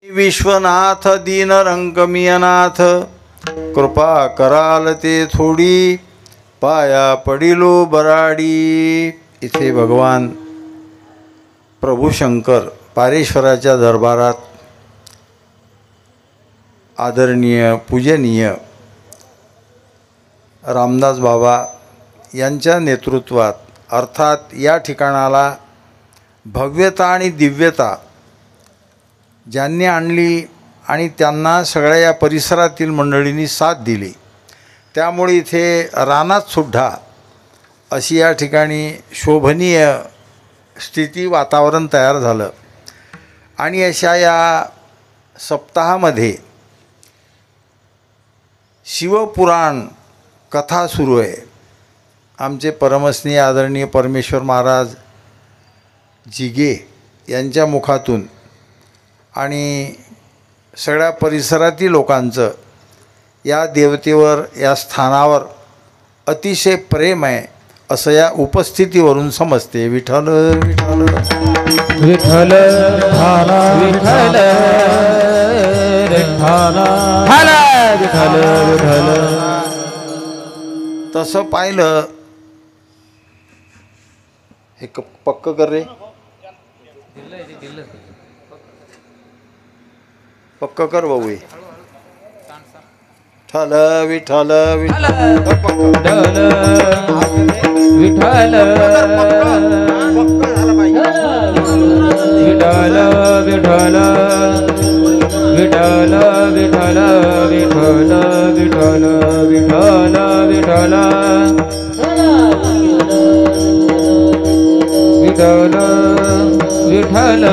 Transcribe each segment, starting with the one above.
विश्वनाथ दीन रंगमियनाथ, कृपा कराल ते थोडी, पाया पडिलो बराडी. इथे भगवान प्रभू शंकर पारेश्वराच्या दरबारात आदरणीय पूजनीय रामदास बाबा यांच्या नेतृत्वात, अर्थात या ठिकाणाला भव्यता आणि दिव्यता ज्यांनी आणली आणि त्यांना सगळ्या या परिसरातील मंडळींनी साथ दिली, त्यामुळे इथे रानात सुद्धा अशी या ठिकाणी शोभनीय स्थिती वातावरण तयार झालं. आणि अशा या सप्ताहामध्ये शिवपुराण कथा सुरू आहे. आमचे परमस्नेही आदरणीय परमेश्वर महाराज जिगे यांच्या मुखातून आणि सगळ्या परिसरातील लोकांचं या देवतेवर, या स्थानावर अतिशय प्रेम आहे असं या उपस्थितीवरून समजते. विठ्ठल विठ्ठल विठ्ठल विठ्ठल विठ्ठल विठ्ठल. तसं पाहिलं, हे पक्क कर रे, पक्क कर भाऊ. ठल विठ्ठल विठ्ठल विठ्ठल विठ्ठल विठ्ठल विठ्ठल विठ्ठल विठ्ठल विठ्ठल विठ्ठल विठ्ठल विठ्ठल विठ्ठल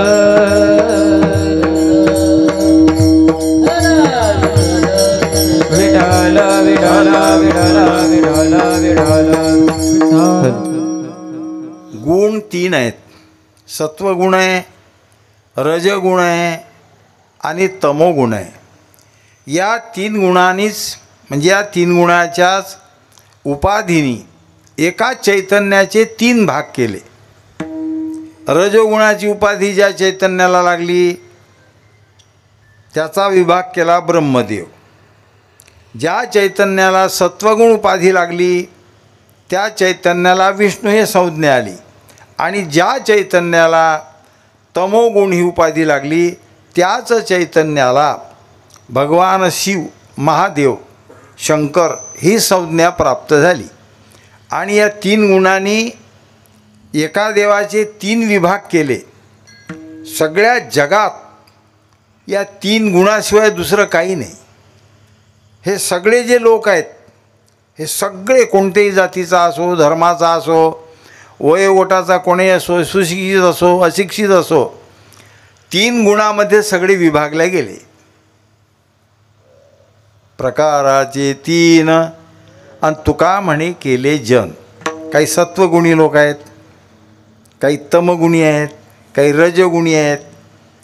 गुण तीन आहेत. सत्वगुण आहे, रजगुण आहे आणि तमोगुण आहे. या तीन गुणांनीच, म्हणजे या तीन गुणाच्याच उपाधीनी एका चैतन्याचे तीन भाग केले. रजोगुणाची उपाधी ज्या चैतन्याला लागली त्याचा विभाग केला ब्रह्मदेव. ज्या चैतन्याला सत्वगुण उपाधी लागली त्या चैतन्याला विष्णू हे संज्ञा आली. आणि ज्या चैतन्याला तमोगुण ही उपाधी लागली त्याच चैतन्याला भगवान शिव, महादेव, शंकर ही संज्ञा प्राप्त झाली. आणि या तीन गुणांनी एका देवाचे तीन विभाग केले. सगळ्या जगात या तीन गुणाशिवाय दुसरं काही नाही. हे सगळे जे लोक आहेत, हे सगळे कोणत्याही जातीचा असो, धर्माचा असो, वयोगटाचा कोणी असो, सुशिक्षित असो, अशिक्षित असो, तीन गुणामध्ये सगळे विभागले गेले. प्रकाराचे तीन आणि तुका म्हणे केले जन. काही सत्वगुणी लोक आहेत, काही तमगुणी आहेत, काही रजगुणी आहेत,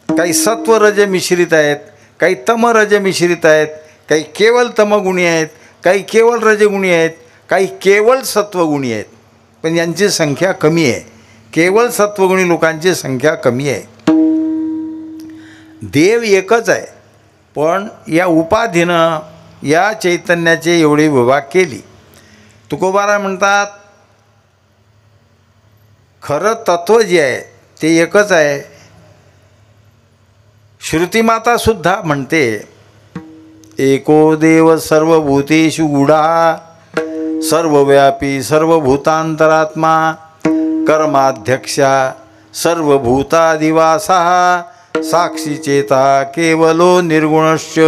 काही सत्वरज मिश्रित आहेत, काही तमरज मिश्रित आहेत, काही केवळ तमगुणी आहेत, काही केवळ रजगुणी आहेत, काही केवळ सत्वगुणी आहेत. पण यांची संख्या कमी आहे. केवळ सत्वगुणी लोकांची संख्या कमी आहे. देव एकच आहे, पण या उपाधीनं या चैतन्याचे एवढे विभाग केली. तुकोबाराय म्हणतात, खरं तत्व जे आहे ते एकच आहे. श्रुतिमातासुद्धा म्हणते, एको देव सर्वभूतेषु गूढा, सर्वव्यापी सर्वभूतांतरात्मा, कर्माध्यक्षा सर्वभूतादिवासा, साक्षीचेता केवलो निर्गुणश्च.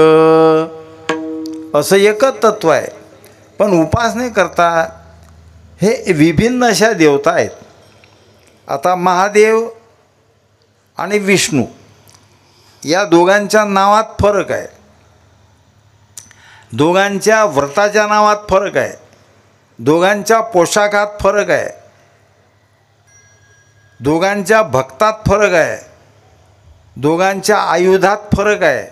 असं एकच तत्व आहे. पण उपासनेकरता हे विभिन्न अशा देवता आहेत. आता महादेव आणि विष्णू या दोघांच्या नावात फरक आहे, दोघांच्या व्रताच्या नावात फरक आहे, दोघांच्या पोशाखात फरक आहे, दोघांच्या भक्तात फरक आहे, दोघांच्या आयुधात फरक आहे,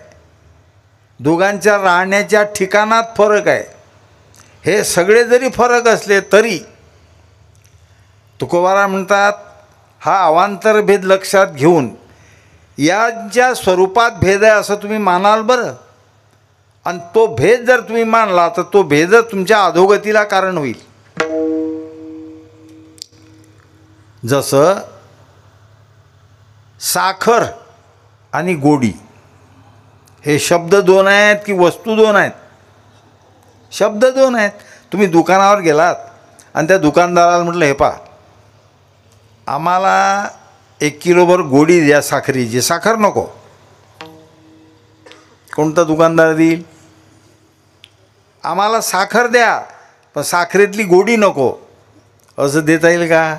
दोघांच्या राहण्याच्या ठिकाणात फरक आहे. हे सगळे जरी फरक असले तरी तुकोबाराय म्हणतात, हा अवांतर भेद लक्षात घेऊन यांच्या स्वरूपात भेद आहे असं तुम्ही मानाल बरं. आणि तो भेद जर तुम्ही मानला तर तो भेद तुमच्या अधोगतीला कारण होईल. जसं साखर आणि गोडी हे शब्द दोन आहेत की वस्तू दोन आहेत? शब्द दोन आहेत. तुम्ही दुकानावर गेलात आणि त्या दुकानदाराला म्हटलं, हे पहा, आम्हाला 1 किलोभर गोडी द्या साखरेची, साखर नको. कोणता दुकानदार देईल? आम्हाला साखर द्या पण साखरेतली गोडी नको, असं देता येईल का?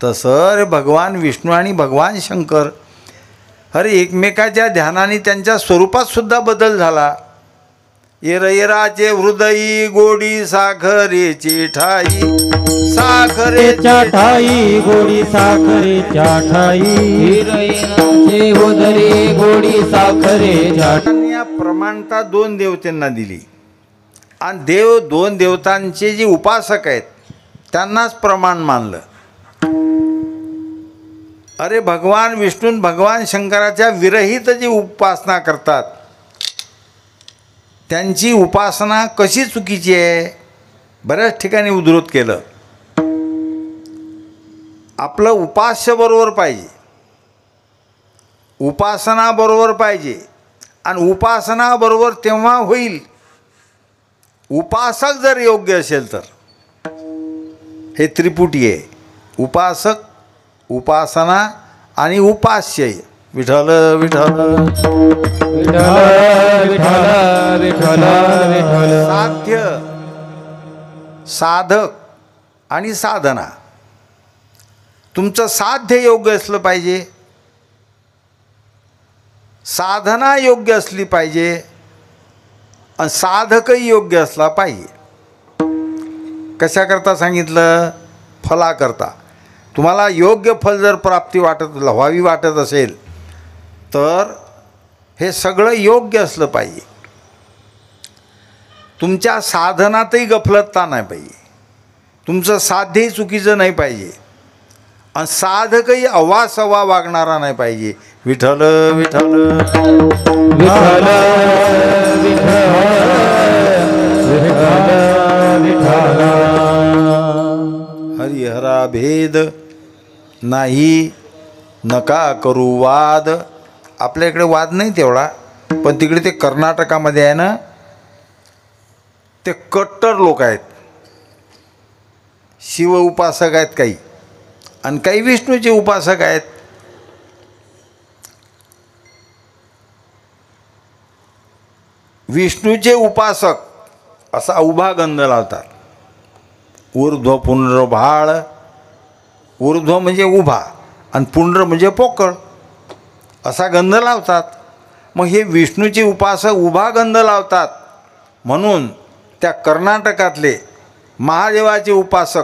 तसं रे भगवान विष्णू आणि भगवान शंकर अरे एकमेकाच्या ध्यानाने त्यांच्या स्वरूपात सुद्धा बदल झाला. येराचे हृदयी गोडी साखरेची ठाई, साखरेच्या ठाई गोडी साखरेच्या ठाई, हिरयनाचे उदरी गोडी साखरेच्या ठाई. या प्रमाणता 2 देवतांना दिली आणि देव 2 देवतांचे जे उपासक आहेत त्यांनाच प्रमाण मानलं. अरे भगवान विष्णू भगवान शंकराच्या विरहित जी उपासना करतात त्यांची उपासना कशी चुकीची आहे? बऱ्याच ठिकाणी उद्धृत केलं. आपलं उपास्य बरोबर पाहिजे, उपासना बरोबर पाहिजे. आणि उपासना बरोबर तेव्हा होईल उपासक जर योग्य असेल तर. हे त्रिपुटी आहे, उपासक, उपासना आणि उपास्य. विठ्ठल विठ्ठल विठ्ठल विठ्ठल विठ्ठल विठ्ठल. साध्य, साधक आणि साधना. तुमचं साध्य योग्य असलं पाहिजे, साधना योग्य असली पाहिजे आणि साधकही योग्य असला पाहिजे. कशाकरता सांगितलं? फलाकरता. तुम्हाला योग्य फल जर प्राप्ती व्हावी वाटत असेल तर हे सगळं योग्य असलं पाहिजे. तुमच्या साधनातही गफलतता नाही पाहिजे, तुमचं साध्यही चुकीचं नाही पाहिजे आणि साधकही अवासवा वागणारा नाही पाहिजे. विठ्ठल विठ्ठल विठ्ठल विठ्ठल. हरिहरा भेद नाही नका करू वाद. आपल्या इकडे वाद नाही तेवढा, पण तिकडे ते कर्नाटकामध्ये आहे ना, ते कट्टर लोक आहेत, शिव उपासक आहेत काही आणि काही विष्णूचे उपासक आहेत. विष्णूचे उपासक असा उभा गंध लावतात. ऊर्ध्व पुंड्र भाळ. ऊर्ध्व म्हणजे उभा आणि पुंड्र म्हणजे पोकळ, असा गंध लावतात. मग हे विष्णूचे उपासक उभा गंध लावतात म्हणून त्या कर्नाटकातले महादेवाचे उपासक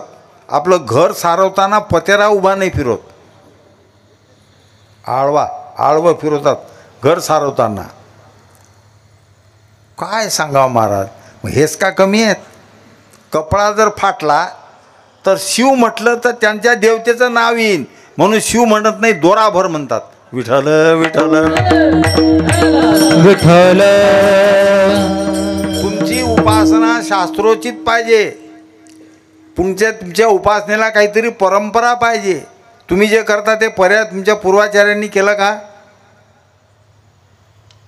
आपलं घर सारवताना पतेरा उभा नाही फिरवत, आळवं फिरवतात घर सारवताना. काय सांगावं महाराज, मग हेच का कमी आहेत? कपडा जर फाटला तर शिव म्हटलं तर त्यांच्या देवतेचं नाव येईल म्हणून शिव म्हणत नाही, दोराभर म्हणतात. विठ्ठल विठ्ठल विठ्ठल. तुमची उपासना शास्त्रोचित पाहिजे. तुमच्या उपासनेला काहीतरी परंपरा पाहिजे. तुम्ही जे करता ते पर्याय तुमच्या पूर्वाचार्यांनी केलं का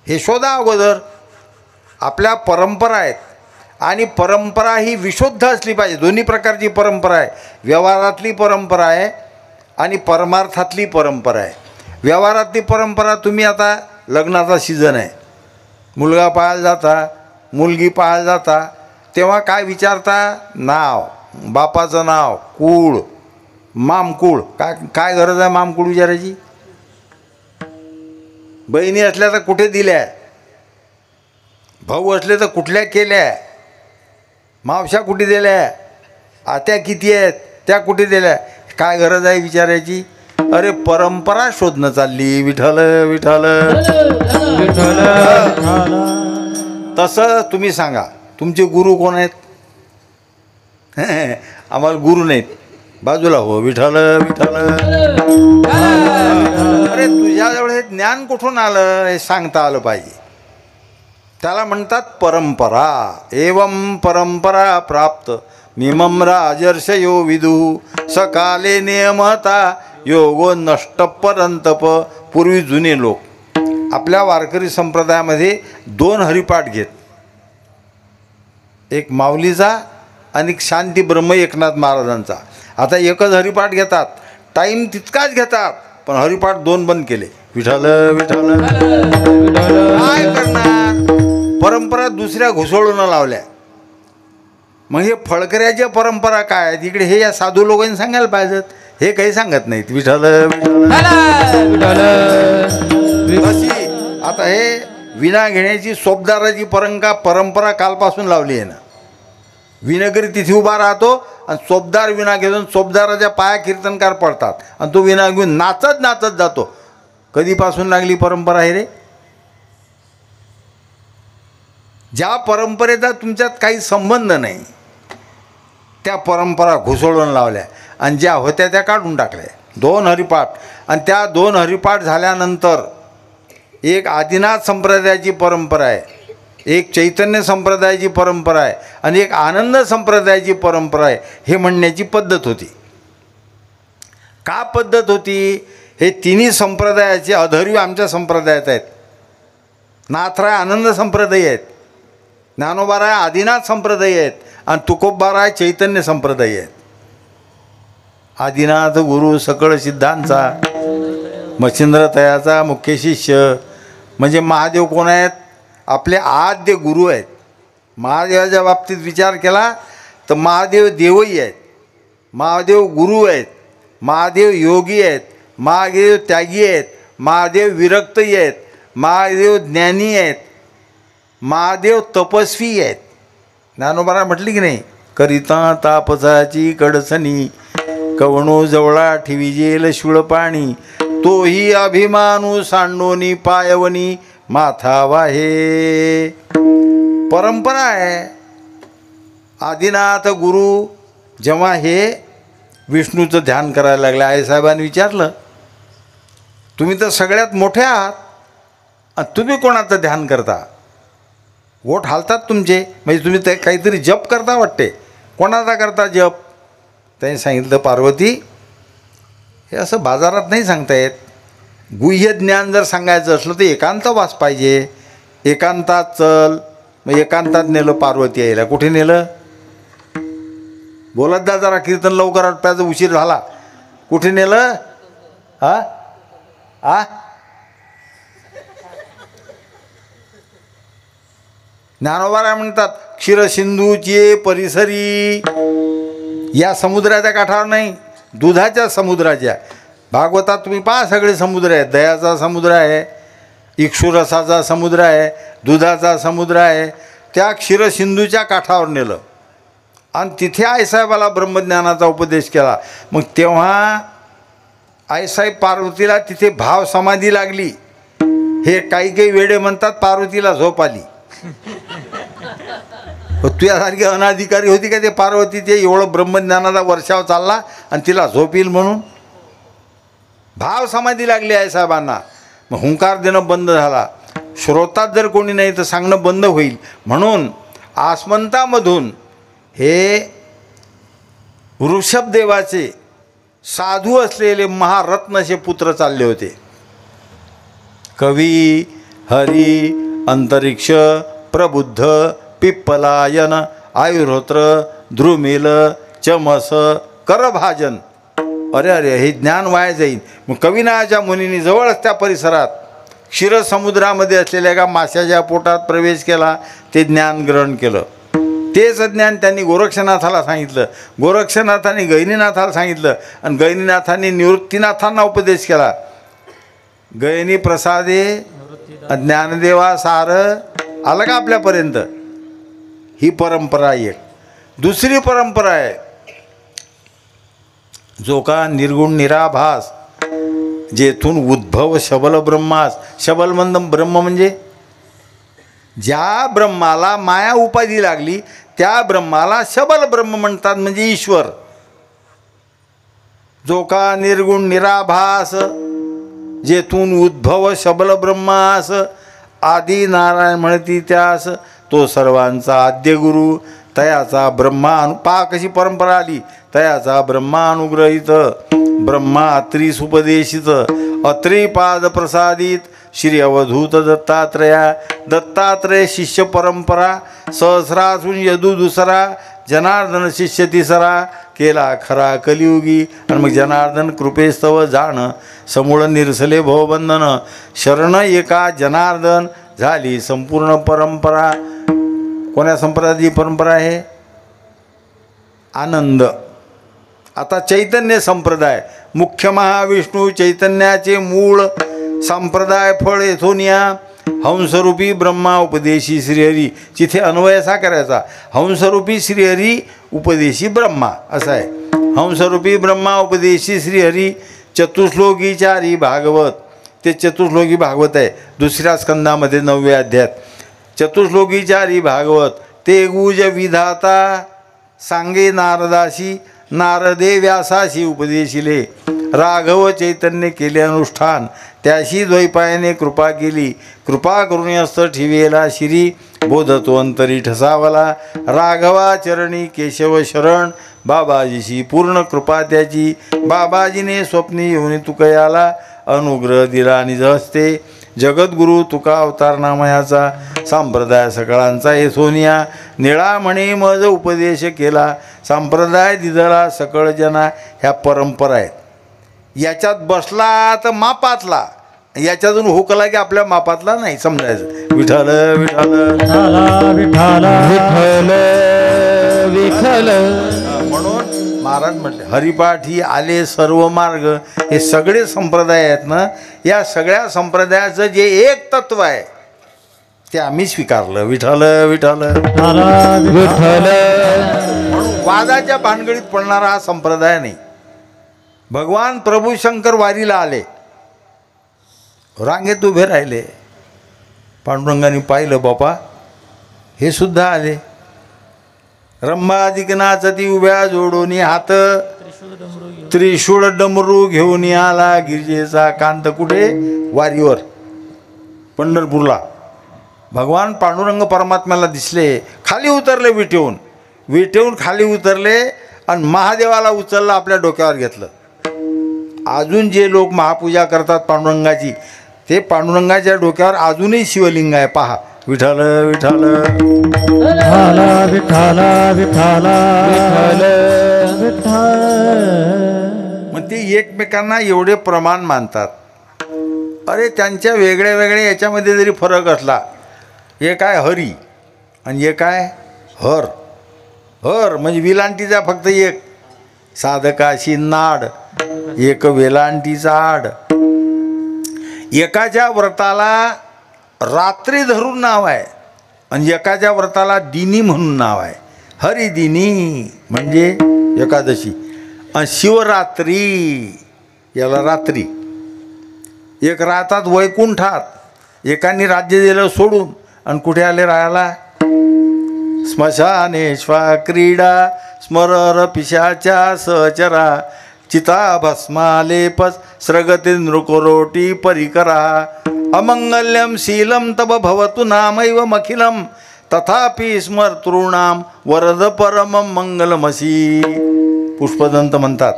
हे शोधा अगोदर. आपल्या परंपरा आहेत आणि परंपरा ही विशुद्ध असली पाहिजे. दोन्ही प्रकारची परंपरा आहे, व्यवहारातली परंपरा आहे आणि परमार्थातली परंपरा आहे. व्यवहारातली परंपरा, तुम्ही आता लग्नाचा सीझन आहे, मुलगा पाहायला जाता, मुलगी पाहायला जाता, तेव्हा काय विचारता? नाव, बापाचं नाव, कुळ, मामकुळ. काय गरज आहे मामकुळ विचारायची? बहिणी असल्या तर कुठे दिल्या, भाऊ असले तर कुठल्या केल्या, मावशा कुठे दिल्या, आत्या किती आहेत त्या कुठे दिल्या, काय गरज आहे विचारायची? अरे परंपरा शोधणं चालली. विठ्ठल विठ्ठल विठ्ठल. तसं तुम्ही सांगा तुमचे गुरु कोण आहेत? आम्हाला गुरु नाहीत. बाजूला हो. विठ्ठल विठ्ठल. अरे तुझ्याजवळ हे ज्ञान कुठून आलं हे सांगता आलं पाहिजे. त्याला म्हणतात परंपरा. एवं परंपरा प्राप्त मिमम राजर्षयो विदु सकाले नियमता योगो नष्ट परंतप. पूर्वी जुने लोक आपल्या वारकरी संप्रदायामध्ये 2 हरिपाठ घेत. एक माऊलीचा आणि एक शांती ब्रह्म एकनाथ महाराजांचा. आता एकच हरिपाठ घेतात, टाईम तितकाच घेतात, पण हरिपाठ 2 बंद केले. विठ्ठल विठ्ठल. काय करणार, परंपरा दुसऱ्या घुसळून लावल्या. मग हे फळकऱ्याच्या परंपरा काय आहेत इकडे हे या साधू लोकांनी सांगायला पाहिजेत. हे काही सांगत नाहीत. विठ्ठल विठ्ठल. अशी आता हे विना घेण्याची सोबदाराची परंपरा कालपासून लावली आहे ना. विनगरी तिथे उभा राहतो आणि सोबदार विना घेऊन सोबदाराच्या पाया कीर्तनकार पडतात आणि तो विना घेऊन नाचत नाचत जातो. कधीपासून लागली परंपरा आहे रे. ज्या परंपरेचा तुमच्यात काही संबंध नाही त्या परंपरा घुसळून लावल्या आणि ज्या होत्या त्या काढून टाकल्या. 2 हरिपाठ आणि त्या 2 हरिपाठ झाल्यानंतर एक आदिनाथ संप्रदायाची परंपरा आहे, एक चैतन्य संप्रदायाची परंपरा आहे आणि एक आनंद संप्रदायाची परंपरा आहे. हे म्हणण्याची पद्धत होती. का पद्धत होती, हे तिन्ही संप्रदायाचे अधर्वी आमच्या संप्रदायात आहेत. नाथराय आनंद संप्रदाय आहेत, ज्ञानोबाराय आदिनाथ संप्रदाय आहेत आणि तुकोबाराय चैतन्य संप्रदाय आहेत. आदिनाथ गुरु सकळ सिद्धांचा मच्छिंद्रतयाचा मुख्य शिष्य म्हणजे महादेव कोण आहेत, आपले आद्य गुरु आहेत. महादेवाच्या बाबतीत विचार केला तर महादेव देवही आहेत, महादेव गुरु आहेत, महादेव योगी आहेत, महादेव त्यागी आहेत, महादेव विरक्तही आहेत, महादेव ज्ञानी आहेत, महादेव तपस्वी आहेत. ज्ञानोबाला म्हटली की नाही, करिता तापसाची कडसनी कवणो जवळा ठिविजेल शुळ पाणी तोही अभिमानू सांडोनी पायवनी माथा वाहे. परंपरा आहे. आदिनाथ गुरु जेव्हा हे विष्णूचं ध्यान करायला लागले, आईसाहेबांनी विचारलं तुम्ही तर सगळ्यात मोठे आहात आणि तुम्ही कोणाचं ध्यान करता, ओठ हालतात तुमचे, म्हणजे तुम्ही ते काहीतरी जप करता वाटते, कोणाचा करता जप. त्यांनी सांगितलं पार्वती हे असं बाजारात नाही सांगता येत. गुह्य ज्ञान जर सांगायचं असलं तर एकांतवास पाहिजे. एकांतात चल. मग एकांतात नेलं पार्वती यायला. कुठे नेलं, बोलत जा जरा, कीर्तन लवकर आटपायचा उशीर झाला. कुठे नेलं, हा आ ज्ञानोबा म्हणतात क्षीरसिंधूचे परिसरी. या समुद्राच्या काठावर नाही, दुधाच्या समुद्राच्या. भागवतात तुम्ही पहा सगळे समुद्र आहेत. दयाचा समुद्र आहे, इक्षुरसाचा समुद्र आहे, दुधाचा समुद्र आहे. त्या क्षीरसिंधूच्या काठावर नेलं आणि तिथे आईसाहेबाला ब्रह्मज्ञानाचा उपदेश केला. मग तेव्हा आईसाहेब पार्वतीला तिथे भाव समाधी लागली. हे काही वेडे म्हणतात पार्वतीला झोप आली. तुझ्यासारखी अनाधिकारी होती का ते पार्वतीचे एवढं ब्रह्मज्ञानाचा वर्षाव चालला आणि तिला झोप येईल म्हणून. भाव समाधी लागली आहे साहेबांना. मग हुंकार देणं बंद झाला. श्रोतात जर कोणी नाही तर सांगणं बंद होईल म्हणून आसमंतामधून हे ऋषभदेवाचे साधू असलेले महारत्न असे पुत्र चालले होते. कवी, हरी, अंतरिक्ष, प्रबुद्ध, पिप्पलायन, आयुर्होत्र, द्रुमिल, चमस, करभाजन. अरे अरे हे ज्ञान वाया जाईल. मग कविनाच्या मुनींनी जवळच त्या परिसरात क्षीरसमुद्रामध्ये असलेल्या एका माशाच्या पोटात प्रवेश केला. ते ज्ञान ग्रहण केलं. तेच ज्ञान त्यांनी गोरक्षनाथाला सांगितलं. गोरक्षनाथांनी गहिनीनाथाला सांगितलं आणि गहिनीनाथांनी निवृत्तीनाथांना उपदेश केला. गहिनी प्रसादे ज्ञानदेवा सार. आलं का आपल्यापर्यंत. ही परंपरा एक. दुसरी परंपरा आहे जो का निर्गुण निराभास, जेथून उद्भव शबल ब्रह्मास. शबलमंद ब्रह्म म्हणजे ज्या ब्रह्माला माया उपाधी लागली त्या ब्रह्माला शबल ब्रह्म म्हणतात, म्हणजे ईश्वर. जो का निर्गुण निराभास, जेथून उद्भव शबल ब्रह्मास, आदी नारायण म्हणती त्यास, तो सर्वांचा आद्य गुरु, तयाचा ब्रह्मा पहा कशी परंपरा आली, तयाचा ब्रह्मा अनुग्रहित, ब्रह्मा अत्रीस उपदेशित, अत्रिपाद प्रसादित, श्री अवधूत दत्तात्रया, दत्तात्रय शिष्य परंपरा, सहस्रासून यदू दुसरा, जनार्दन शिष्य तिसरा, केला खरा कलियुगी, आणि मग जनार्दन कृपेस्तव जाण, समूळ निरसले भवबंधन, शरण एका जनार्दन, झाली संपूर्ण परंपरा. कोण्या संप्रदायाची परंपरा आहे? आनंद. आता चैतन्य संप्रदाय, मुख्य महाविष्णू चैतन्याचे मूळ संप्रदाय फळ येथोनिया, हंसरूपी ब्रह्मा उपदेशी श्रीहरी. तिथे अन्वय असा करायचा, हंसरूपी श्रीहरी उपदेशी ब्रह्मा असा आहे. हंसरूपी ब्रह्मा उपदेशी श्रीहरी, चतुश्लोकी चारी भागवत. ते चतुश्लोकी भागवत आहे दुसऱ्या स्कंदामध्ये 9व्या अध्यायात. चतुश्लोकी चारी भागवत, ते गुज विधाता सांगे नारदाशी, नारदे व्यासाशी उपदेशिले, राघव चैतन्य केले अनुष्ठान, त्याशी द्वैपायने कृपा केली, कृपा करून हस्त ठेवेला शिरी, बोधतो अंतरी ठसावला, राघवा चरणी केशव शरण, बाबाजीशी पूर्ण कृपा त्याची, बाबाजीने स्वप्नी येऊन तुकयाला, अनुग्रह दिला निज हस्ते, जगद्गुरु तुका अवतार नामयाचा, संप्रदाय सकळांचा येथोनिया, निळा म्हणे मज उपदेश केला, संप्रदाय दिदला सकळ जना. ह्या परंपरा आहेत. याच्यात बसला तर मापातला, याच्यातून हुकला की आपल्या मापातला नाही समजायचं. विठ्ठल विठ्ठल विठ्ठल विठ्ठल. म्हणून महाराज म्हटले हरिपाठी आले सर्व मार्ग. हे सगळे संप्रदाय आहेत ना, या सगळ्या संप्रदायाचं जे एक तत्व आहे ते आम्ही स्वीकारलं. विठ्ठल विठ्ठल विठ्ठल. म्हणून वादाच्या भानगडीत पडणारा हा संप्रदाय नाही. भगवान प्रभू शंकर वारीला आले, रांगेत उभे राहिले, पांडुरंगाने पाहिलं बापा हे सुद्धा आले. रंभादिकनाचती उभ्या जोडोनी हात, त्रिशूळ डमरू घेऊन आला, गिरिजेचा कांत कुठे? वारीवर पंढरपूरला. भगवान पांडुरंग परमात्म्याला दिसले, खाली उतरले विटेहून, विटेहून खाली उतरले आणि महादेवाला उचललं, आपल्या डोक्यावर घेतलं. अजून जे लोक महापूजा करतात पांडुरंगाची, ते पांडुरंगाच्या डोक्यावर अजूनही शिवलिंग आहे. पहा विठ्ठल विठ्ठल विठ्ठल विठ्ठल विठ्ठल विठ्ठल. मग ते एकमेकांना एवढे प्रमाण मानतात. अरे त्यांच्या वेगळ्या वेगळ्या याच्यामध्ये जरी फरक असला, एक आहे हरी आणि एक आहे हर. हर म्हणजे विलांटीचा फक्त एक, साधकाशी नाड, एक वेलांटीचा आड. एकाच्या व्रताला रात्री धरून नाव आहे आणि एकाच्या व्रताला दिनी म्हणून नाव आहे. हरिदिनी म्हणजे एकादशी, आणि शिवरात्री याला रात्री. एक राहतात वैकुंठात, एकांनी राज्य दिलं सोडून आणि कुठे आले राहायला? स्मशानेश्वा क्रीडा स्मरर पिशाच्या सहचरा, चिता भस्मालेपस स्रगती नृकोरोटी परिकरा, अमंगल्यम शीलम तब भवतु नामैव मखिलम, तथापि स्मर्तॄणाम वरद परमं मंगलमसी. पुष्पदंत म्हणतात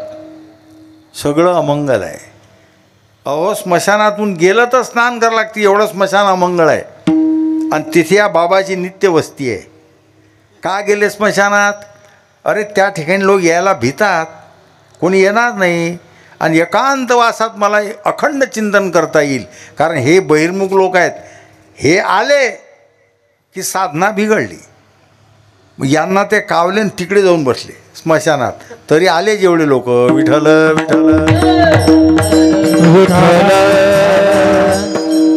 सगळं अमंगल आहे. अहो स्मशानातून गेलं तर स्नान करावं लागते, एवढं स्मशान अमंगल आहे. आणि तिथे या बाबाची नित्य वस्ती आहे. का गेले स्मशानात? अरे त्या ठिकाणी लोक यायला भितात, कोणी येणार नाही. आणि एकांतवासात मला अखंड चिंतन करता येईल, कारण हे बहिर्मुख लोक आहेत. हे आले की साधना बिघडली, मग यांना ते कावले आणि तिकडे जाऊन बसले स्मशानात. तरी आले जेवढे लोक. विठ्ठल विठ्ठल विठ्ठल.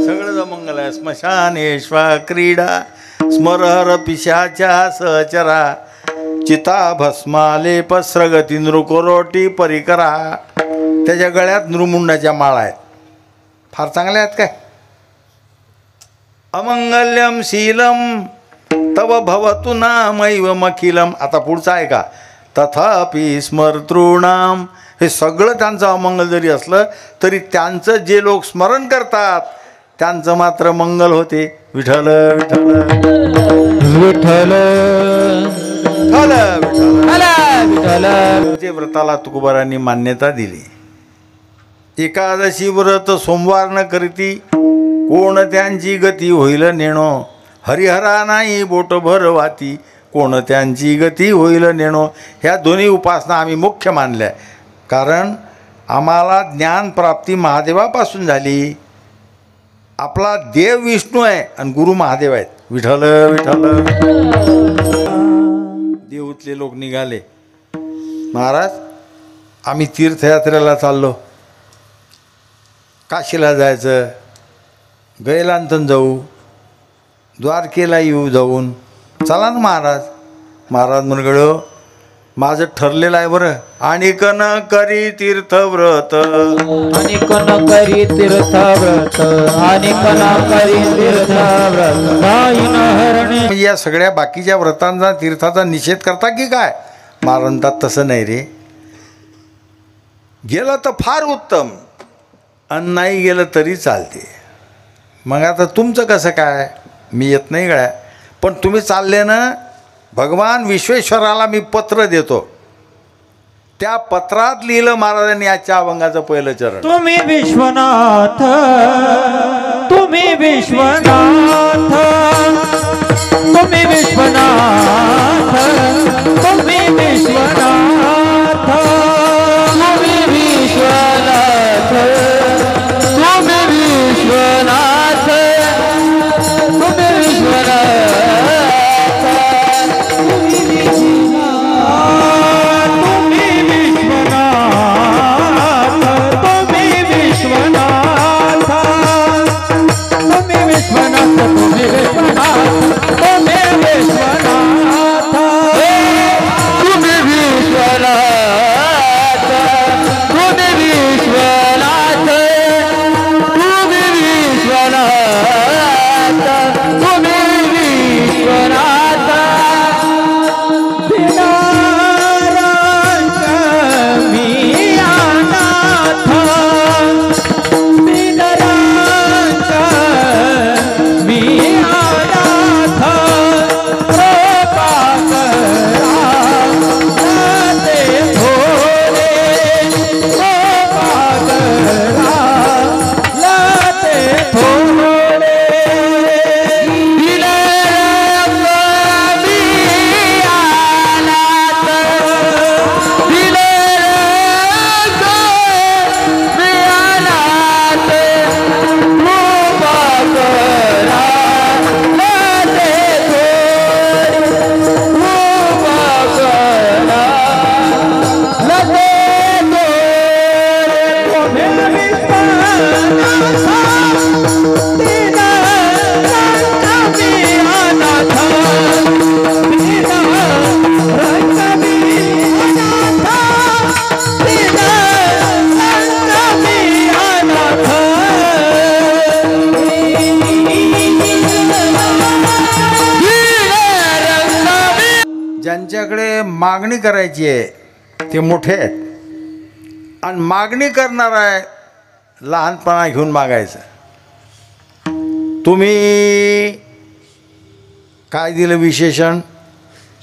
सगळं मंगल आहे. स्मशानेश्वा क्रीडा स्मरहर पिशाच्या सहचरा, चिता भस्माले पस्रगती नृकोरोटी परिकरा. त्याच्या गळ्यात नृमुंडाच्या माळा आहेत, फार चांगल्या आहेत काय. अमंगल्यम शीलम तव भवतु नामैव मखिलम. आता पुढचा आहे का? तथापि स्मर्तॄणाम हे सगळं त्यांचं अमंगल जरी असलं तरी त्यांचं जे लोक स्मरण करतात त्यांचं मात्र मंगल होते. विठ्ठल विठ्ठल विठ्ठल विठ्ठल विठ्ठल. विठ्ठल. ते व्रताला तुकोबारांनी मान्यता दिली. एकादशी व्रत सोमवार न करीती कोण त्यांची गती होईल नेणो. हरिहरा नाही बोट भरवाती कोण त्यांची गती होईल नेणो. ह्या दोन्ही उपासना आम्ही मुख्य मानल्या कारण आम्हाला ज्ञानप्राप्ती महादेवापासून झाली. आपला देव विष्णू आहे आणि गुरु महादेव आहेत. विठ्ठल विठ्ठल. देऊतले लोक निघाले. महाराज आम्ही तीर्थयात्रेला चाललो, काशीला जायचं, गैलांतन जाऊ, द्वारकेला येऊ जाऊन. चला ना महाराज. महाराज म्हणगडो माझं ठरलेलं आहे बरं. आणि कन करी तीर्थव्रत आणि कोण करी तीर्थव्रत आणि कोण करी तीर्थव्रत नाही न हरणे. म्हणजे या सगळ्या बाकीच्या व्रतांचा तीर्थाचा निषेध करता की काय. महाराज म्हणतात तसं नाही रे. गेलं तर फार उत्तम आणि नाही गेलं तरी चालते. मग आता तुमचं कसं काय. मी येत नाही गळ्या पण तुम्ही चालले ना. भगवान विश्वेश्वराला मी पत्र देतो. त्या पत्रात लिहिलं महाराजांनी आजच्या अभंगाचं पहिलं चरण. तुम्ही विश्वनाथ तुम्ही विश्वनाथ तुम्ही विश्वनाथ तुम्ही विश्वनाथ तुम्ही विश्वनाथ तुम्ही विश्वनाथ तुम्ही विश्वनाथ ज्यांच्याकडे मागणी करायची आहे ते मोठे आहेत आणि मागणी करणार आहे लहानपणा घेऊन मागायचं. तुम्ही काय दिलं विशेषण.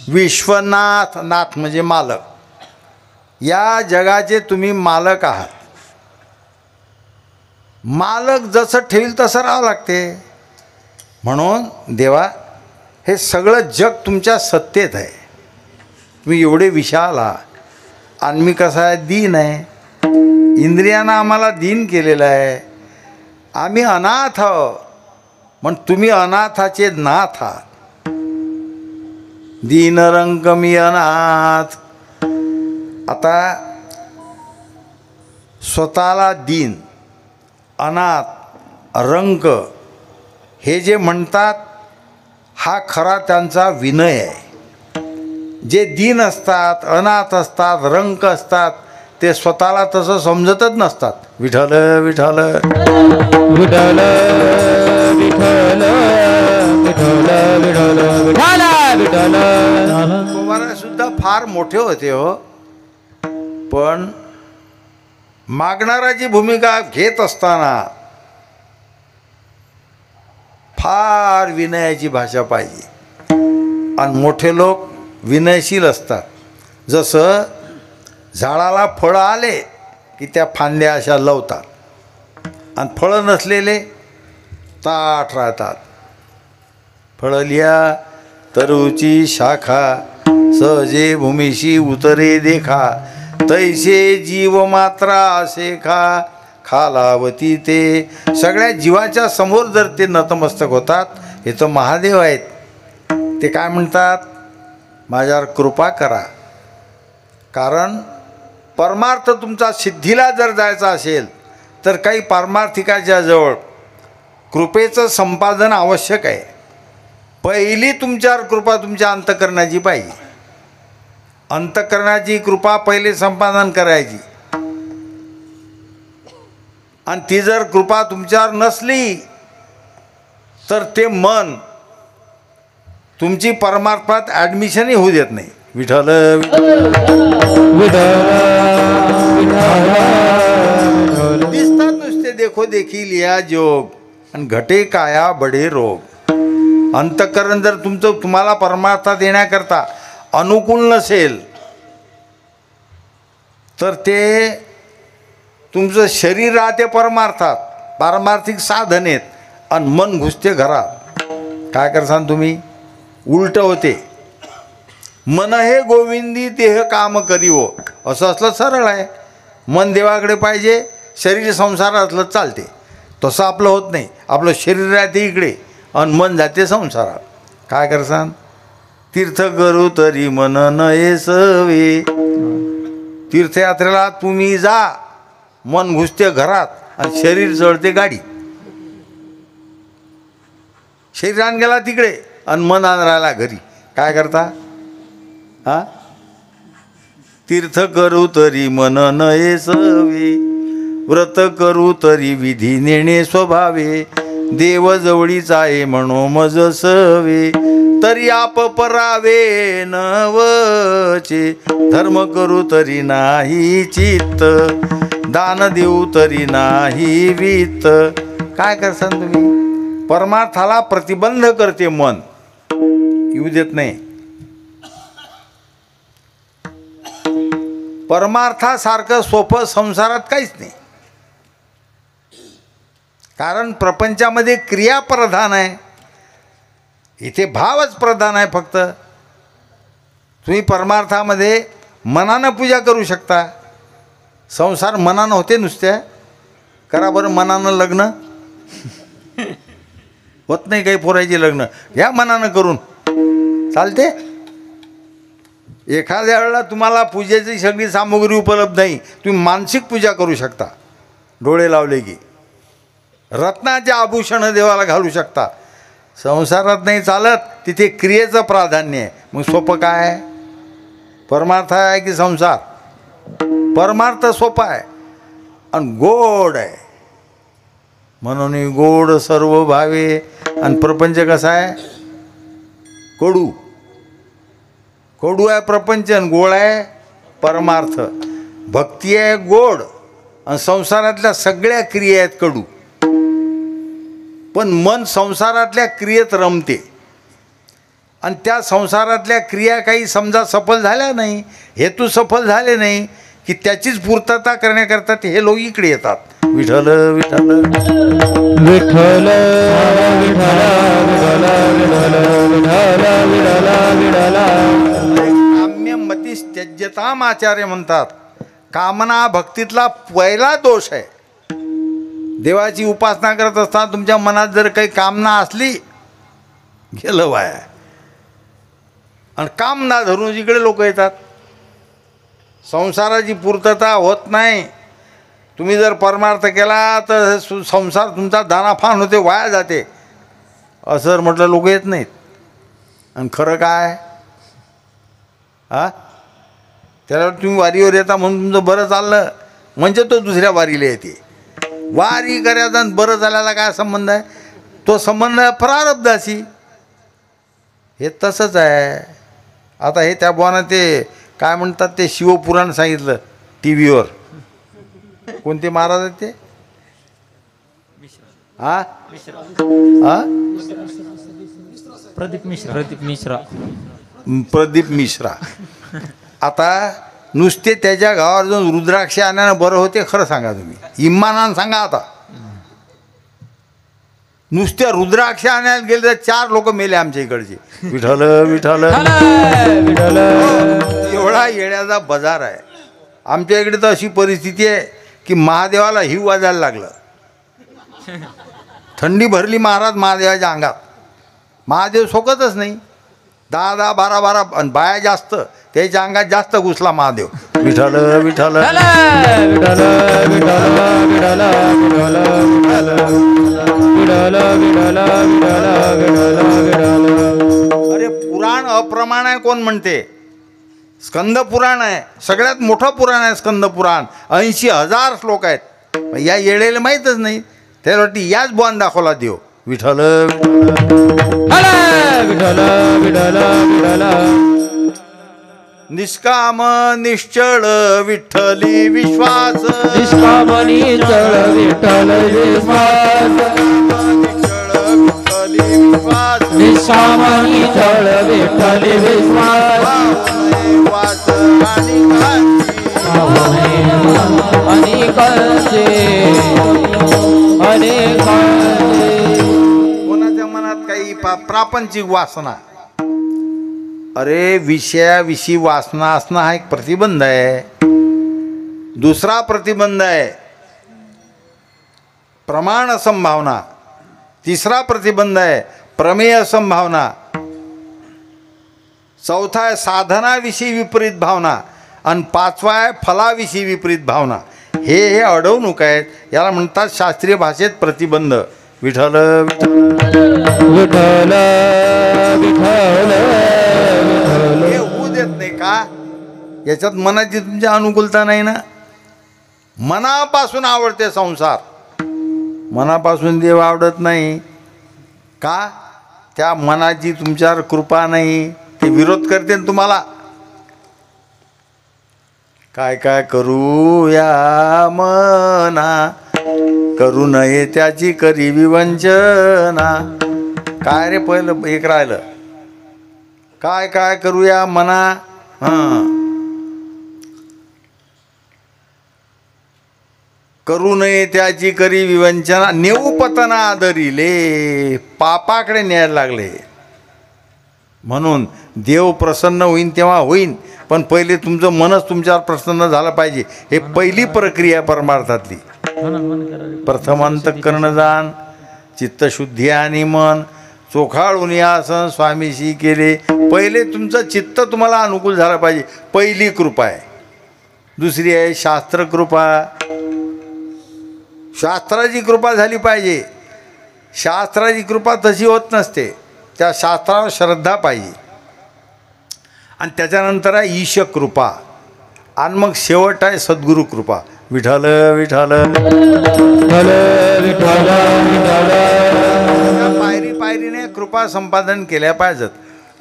विश्वनाथ. नाथ म्हणजे मालक. या जगाचे तुम्ही मालक आहात. मालक जसं ठेवील तसं राहावं लागते. म्हणून देवा हे सगळं जग तुमच्या सत्तेत आहे. तुम्ही एवढे विशाल आहात आणि मी कसा आहे दीन आहे. इंद्रियांना आम्हाला दीन केलेलं आहे. आम्ही अनाथ आहोत पण तुम्ही अनाथाचे नाथ आहात. दीनरंग मी अनाथ. आता स्वतःला दीन अनाथ रंक हे जे म्हणतात हा खरा त्यांचा विनय आहे. जे दीन असतात अनाथ असतात रंक असतात ते स्वतःला तसं समजतच नसतात. विठ्ठल विठ्ठल विठ्ठल विठ्ठल विठ्ठल विठ्ठल विठ्ठल विठ्ठल. सुद्धा फार मोठे होते हो पण मागणाराची भूमिका घेत असताना फार विनयाची भाषा पाहिजे. आणि मोठे लोक विनयशील असतात. जसं झाडाला फळं आले की त्या फांद्या अशा लवतात आणि फळं नसलेले ताठ राहतात. फळं लिहा तरुची शाखा सहजे भूमीशी उतरे देखा तैसे जीव मात्रा असे खा खालावती ते. सगळ्या जीवाच्या समोर जर ते नतमस्तक होतात, हे तर महादेव आहेत. ते काय म्हणतात, माझ्यावर कृपा करा. कारण परमार्थ तुमचा सिद्धीला जर जायचा असेल तर काही पारमार्थिकाच्या जवळ कृपेचं संपादन आवश्यक आहे. पहिली तुमच्यावर कृपा तुमच्या अंतःकरणाची पाहिजे. अंतःकरणाची कृपा पहिले संपादन करायची. आणि ती जर कृपा तुमच्यावर नसली तर ते मन तुमची परमार्थात ॲडमिशनही होऊ देत नाही. विठ्ठल दिसतात नुसते देखो देखी लिया जोग आणि घटे काया बडे रोग. अंतःकरण जर तुमचं तुम्हाला परमार्थात येण्याकरता अनुकूल नसेल तर ते तुमचं शरीर राहते परमार्थात, पारमार्थिक साधन आहेत आणि मन घुसते घरात. काय करसान तुम्ही, उलट होते. मन हे गोविंदी देह काम करीवो असं असलं सरळ आहे. मन देवाकडे पाहिजे, शरीर संसारात असलं चालते. तसं आपलं होत नाही. आपलं शरीर राहते इकडे आणि मन जाते संसारात. काय करसान, तीर्थ करू तरी मन नये सवे. तीर्थयात्रेला तुम्ही जा, मन घुसते घरात आणि शरीर जळते गाडी. शरीरान गेला तिकडे आणि मन आण राहिला घरी. काय करता, हा, तीर्थ करू तरी मन नये सवे. व्रत करू तरी विधी नेणे स्वभावे. देव जवळीचा आहे म्हणो मज सवे. तरी आप परावे नवचे. धर्म करू तरी नाही चित्त. दान देऊ तरी नाही वित्त. काय करसान तुम्ही, परमार्थाला प्रतिबंध करते मन, येऊ देत नाही. परमार्थासारखं सोपं संसारात काहीच नाही. कारण प्रपंचामध्ये क्रिया प्रधान आहे, इथे भावच प्रधान आहे. फक्त तुम्ही परमार्थामध्ये मनानं पूजा करू शकता. संसार मनानं होते नुसत्या. करा बरं मनानं लग्न, होत नाही. काही पोरायचे लग्न या मनानं करून चालते. एखाद्या वेळेला तुम्हाला पूजेची सगळी सामुग्री उपलब्ध नाही, तुम्ही मानसिक पूजा करू शकता. डोळे लावले की रत्नाचे आभूषणं देवाला घालू शकता. संसारात नाही चालत, तिथे क्रियेचं प्राधान्य आहे. मग सोपं काय आहे, परमार्थ आहे की संसार? परमार्थ सोपा आहे आणि गोड आहे. म्हणून गोड सर्व भावे. आणि प्रपंच कसा आहे, कडू. कडू आहे प्रपंच आणि गोड आहे परमार्थ. भक्ती आहे गोड आणि संसारातल्या सगळ्या क्रिया आहेत कडू. पण मन संसारातल्या क्रियेत रमते आणि त्या संसारातल्या क्रिया काही समजा सफल झाल्या नाही, हेतू सफल झाले नाही की त्याचीच पूर्तता करण्याकरता ते हे लोक इकडे येतात. विठ्ठल विठ्ठल विठ्ठल काम्यमती त्यज्यताम आचार्य म्हणतात. कामना भक्तीतला पहिला दोष आहे. देवाची उपासना करत असताना तुमच्या मनात जर काही कामना असली, गेलं वाया. आणि कामना धरून इकडे लोक येतात. संसाराची पूर्तता होत नाही. तुम्ही जर परमार्थ केला तर संसार तुमचा दानाफान होते, वाया जाते. असं म्हटलं लोक येत नाहीत. आणि खरं काय, हा, त्याला तुम्ही वारीवर येता म्हणून तुमचं बरं चाललं म्हणजे तो दुसऱ्या वारीला येते. वारी करायचा आणि बरं झाल्याला काय संबंध आहे? तो संबंध आहे प्रारब्धाशी. हे तसंच आहे. आता हे त्या बुवानं ते काय म्हणतात ते शिवपुराण सांगितलं टी व्हीवर. कोणते महाराज आहेत ते? हा हा प्रदीप मिश्रा. प्रदीप मिश्रा. आता नुसते त्याच्या गावावर जाऊन रुद्राक्ष आणण्यानं बरं होते? खरं सांगा तुम्ही, इम्मानानं सांगा. आता नुसत्या रुद्राक्ष आणायला गेले तर 4 लोक मेले आमच्या इकडचे. विठ्ठल विठ्ठल एवढा येण्याचा बाजार आहे आमच्या इकडे. तर अशी परिस्थिती आहे की महादेवाला हिव वाजायला लागलं. थंडी भरली महाराज महादेवाच्या अंगात. महादेव सोकतच नाही. 10-10, 12-12 आणि बाया जास्त, त्याच्या अंगात जास्त घुसला महादेव. विठ्ठल विठ्ठल अरे पुराण अप्रमाण आहे कोण म्हणते? स्कंद पुराण आहे, सगळ्यात मोठं पुराण आहे स्कंद पुराण. 80,000 श्लोक आहेत. या येळेला माहीतच नाही. त्याला वाटते याच बुवान दाखवला देव. विठ्ठल निष्काम निश्चळ विठ्ठली विश्वास. निष्काम निश्चळ विठ्ठल विश्वास. निष्काम निश्चळ विठ्ठल विश्वास. कोणाच्या मनात काही प्रापंचिक वासना. अरे विषयाविषयी वासना असणं हा एक प्रतिबंध आहे. दुसरा प्रतिबंध आहे प्रमाण संभावना. तिसरा प्रतिबंध आहे प्रमेय संभावना. चौथा आहे साधनाविषयी विपरीत भावना. आणि 5वा आहे फलाविषयी विपरीत भावना. हे अडवणूक आहेत. याला म्हणतात शास्त्रीय भाषेत प्रतिबंध. विठ्ठल विठ्ठल विठ्ठल हे होऊ देत नाही का? याच्यात मनाची तुमच्या अनुकूलता नाही ना. मनापासून आवडते संसार, मनापासून देव आवडत नाही का? त्या मनाची तुमच्यावर कृपा नाही. ते विरोध करते ना तुम्हाला. काय काय करू या मना, करू नये त्याची करी विवंचना. काय रे पहिलं एक राहिलं. काय काय करूया मना. करू नये त्याची करी विवंचना. नेऊ पतना आदरिले. पापाकडे न्यायला लागले. म्हणून देव प्रसन्न होईन तेव्हा होईन, पण पहिले तुमचं मनच तुमच्यावर प्रसन्न झालं पाहिजे. हे पहिली प्रक्रिया परमार्थातली. प्रथमांतःकरण जाण, चित्तशुद्धी आणि मन चोखाळून यासन स्वामीशी केले. पहिले तुमचं चित्त तुम्हाला अनुकूल झालं पाहिजे. पहिली कृपा आहे. दुसरी आहे शास्त्रकृपा. शास्त्राची कृपा झाली पाहिजे. शास्त्राची कृपा तशी होत नसते. त्या शास्त्रावर श्रद्धा पाहिजे. आणि त्याच्यानंतर आहे ईशकृपा. आणि मग शेवट आहे सद्गुरु कृपा. विठ्ठल विठ्ठल पायरी पायरीने कृपा संपादन केल्या पाहिजेत.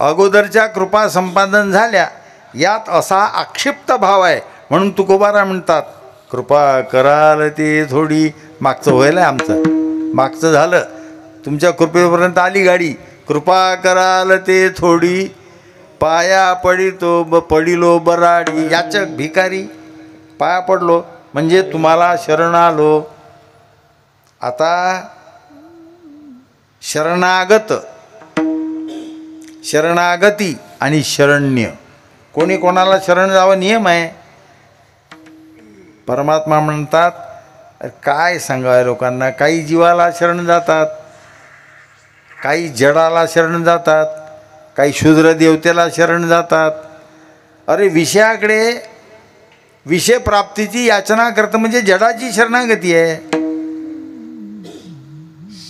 अगोदरच्या कृपा संपादन झाल्या यात असा आक्षिप्त भाव आहे. म्हणून तुकोबारा म्हणतात कृपा कराल ते थोडी. मागचं व्हायला आहे आमचं, मागचं झालं. तुमच्या कृपेपर्यंत आली गाडी. कृपा कराल ते थोडी, पाया पडिलो बराडी. याचक भिकारी पाया पडलो म्हणजे तुम्हाला शरण आलो. आता शरणागत, शरणागती आणि शरण्य. कोणी कोणाला शरण जावं नियम आहे. परमात्मा म्हणतात काय सांगावं लोकांना. काही जीवाला शरण जातात, काही जडाला शरण जातात, काही शूद्र देवतेला शरण जातात. अरे विषयाकडे, विषय प्राप्तीची याचना करतं म्हणजे जडाची शरणागती आहे.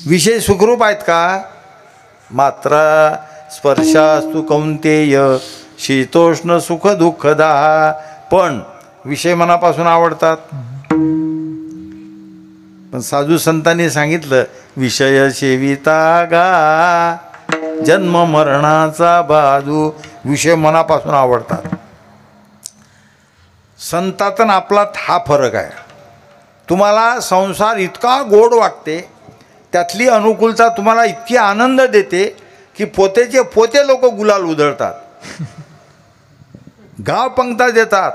विषय सुखरूप आहेत का? मात्र स्पर्शास्तु कौंतेय शीतोष्ण सुख दुःखदा. पण विषय मनापासून आवडतात. पण साधू संतांनी सांगितलं विषय सेविता गा, जन्म मरणाचा बाजू. विषय मनापासून आवडतात. संतात आपलात हा फरक आहे. तुम्हाला संसार इतका गोड वाटते, त्यातली अनुकूलता तुम्हाला इतकी आनंद देते की पोतेचे पोते लोक गुलाल उधळतात, गाव पंक्ता देतात,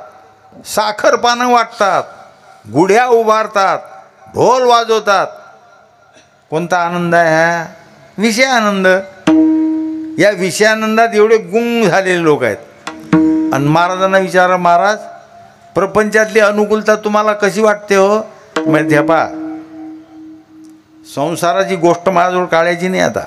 साखर पानं वाटतात, गुढ्या उभारतात, ढोल वाजवतात. कोणता आनंद आहे हा? विषय आनंद. या विषयानंदात एवढे गुंग झालेले लोक आहेत. आणि महाराजांना विचारा, महाराज प्रपंचातली अनुकूलता तुम्हाला कशी वाटते हो? माहिती आहे पा, संसाराची गोष्ट माझ्याजवळ काढायची नाही आता.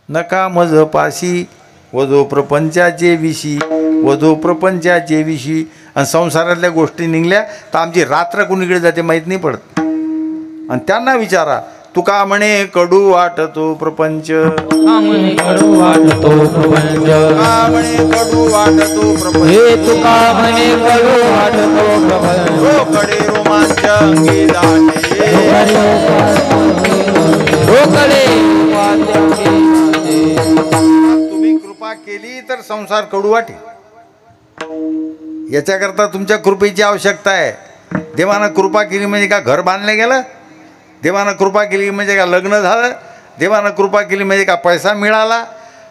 नका मज पाशी वधो प्रपंचाचे विशी, वधो प्रपंचाचे विशी. आणि संसारातल्या गोष्टी निघल्या तर आमची रात्र कुणीकडे जाते माहीत नाही पडत. आणि त्यांना विचारा, तुका म्हणे कडू वाटतो प्रपंच, कडू वाटतो प्रपंच, तुका म्हणे कडू वाटतो प्रपंच, हे तुका म्हणे कडू वाटतो प्रपंच, रोकडे रोमांच अंगी दाटे, तुम्ही कृपा केली तर संसार कडू वाटेल. याच्याकरता तुमच्या कृपेची आवश्यकता आहे. देवानं कृपा केली म्हणजे का घर बांधलं गेलं? देवानं कृपा केली म्हणजे का लग्न झालं? देवानं कृपा केली म्हणजे का पैसा मिळाला?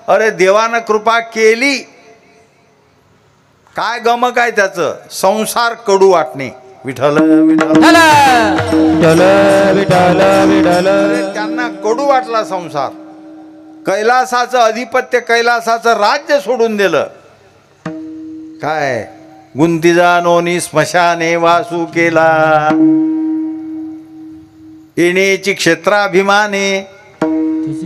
अरे देवानं कृपा केली, काय गमक आहे त्याचं? संसार कडू वाटणे. विठ्ठल विठ्ठल विठ्ठल विठ्ठल विठ्ठल. अरे त्यांना कडू वाटला संसार. कैलासाचं अधिपत्य, कैलासाचं राज्य सोडून दिलं. काय गुंती जाणोनी स्मशाने वासू केला, येणेची क्षेत्राभिमाने,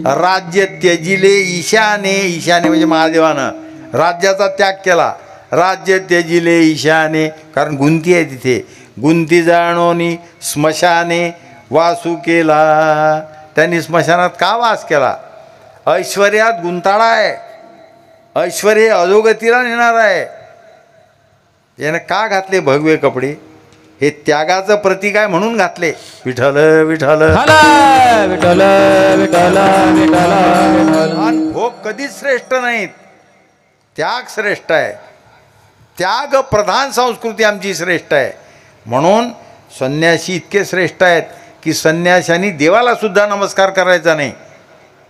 राज्य त्यजिले ईशाने. ईशाने म्हणजे महादेवानं राज्याचा त्याग केला. राज्य त्यजिले ईशाने, कारण गुंती आहे तिथे. गुंती जाणोनी स्मशाने वासू केला. त्यांनी स्मशानात का वास केला? ऐश्वर्यात गुंताळा आहे, ऐश्वर्य अधोगतीला नेणार आहे. यानं का घातले भगवे कपडे? हे त्यागाचं प्रतीक आहे म्हणून घातले. विठ्ठल विठ्ठल विठ्ठल विठ्ठल विठ्ठल. आणि भोग कधीच श्रेष्ठ नाहीत, त्याग श्रेष्ठ आहे. त्याग प्रधान संस्कृती आमची श्रेष्ठ आहे. म्हणून संन्यासी इतके श्रेष्ठ आहेत की संन्याशांनी देवाला सुद्धा नमस्कार करायचा नाही.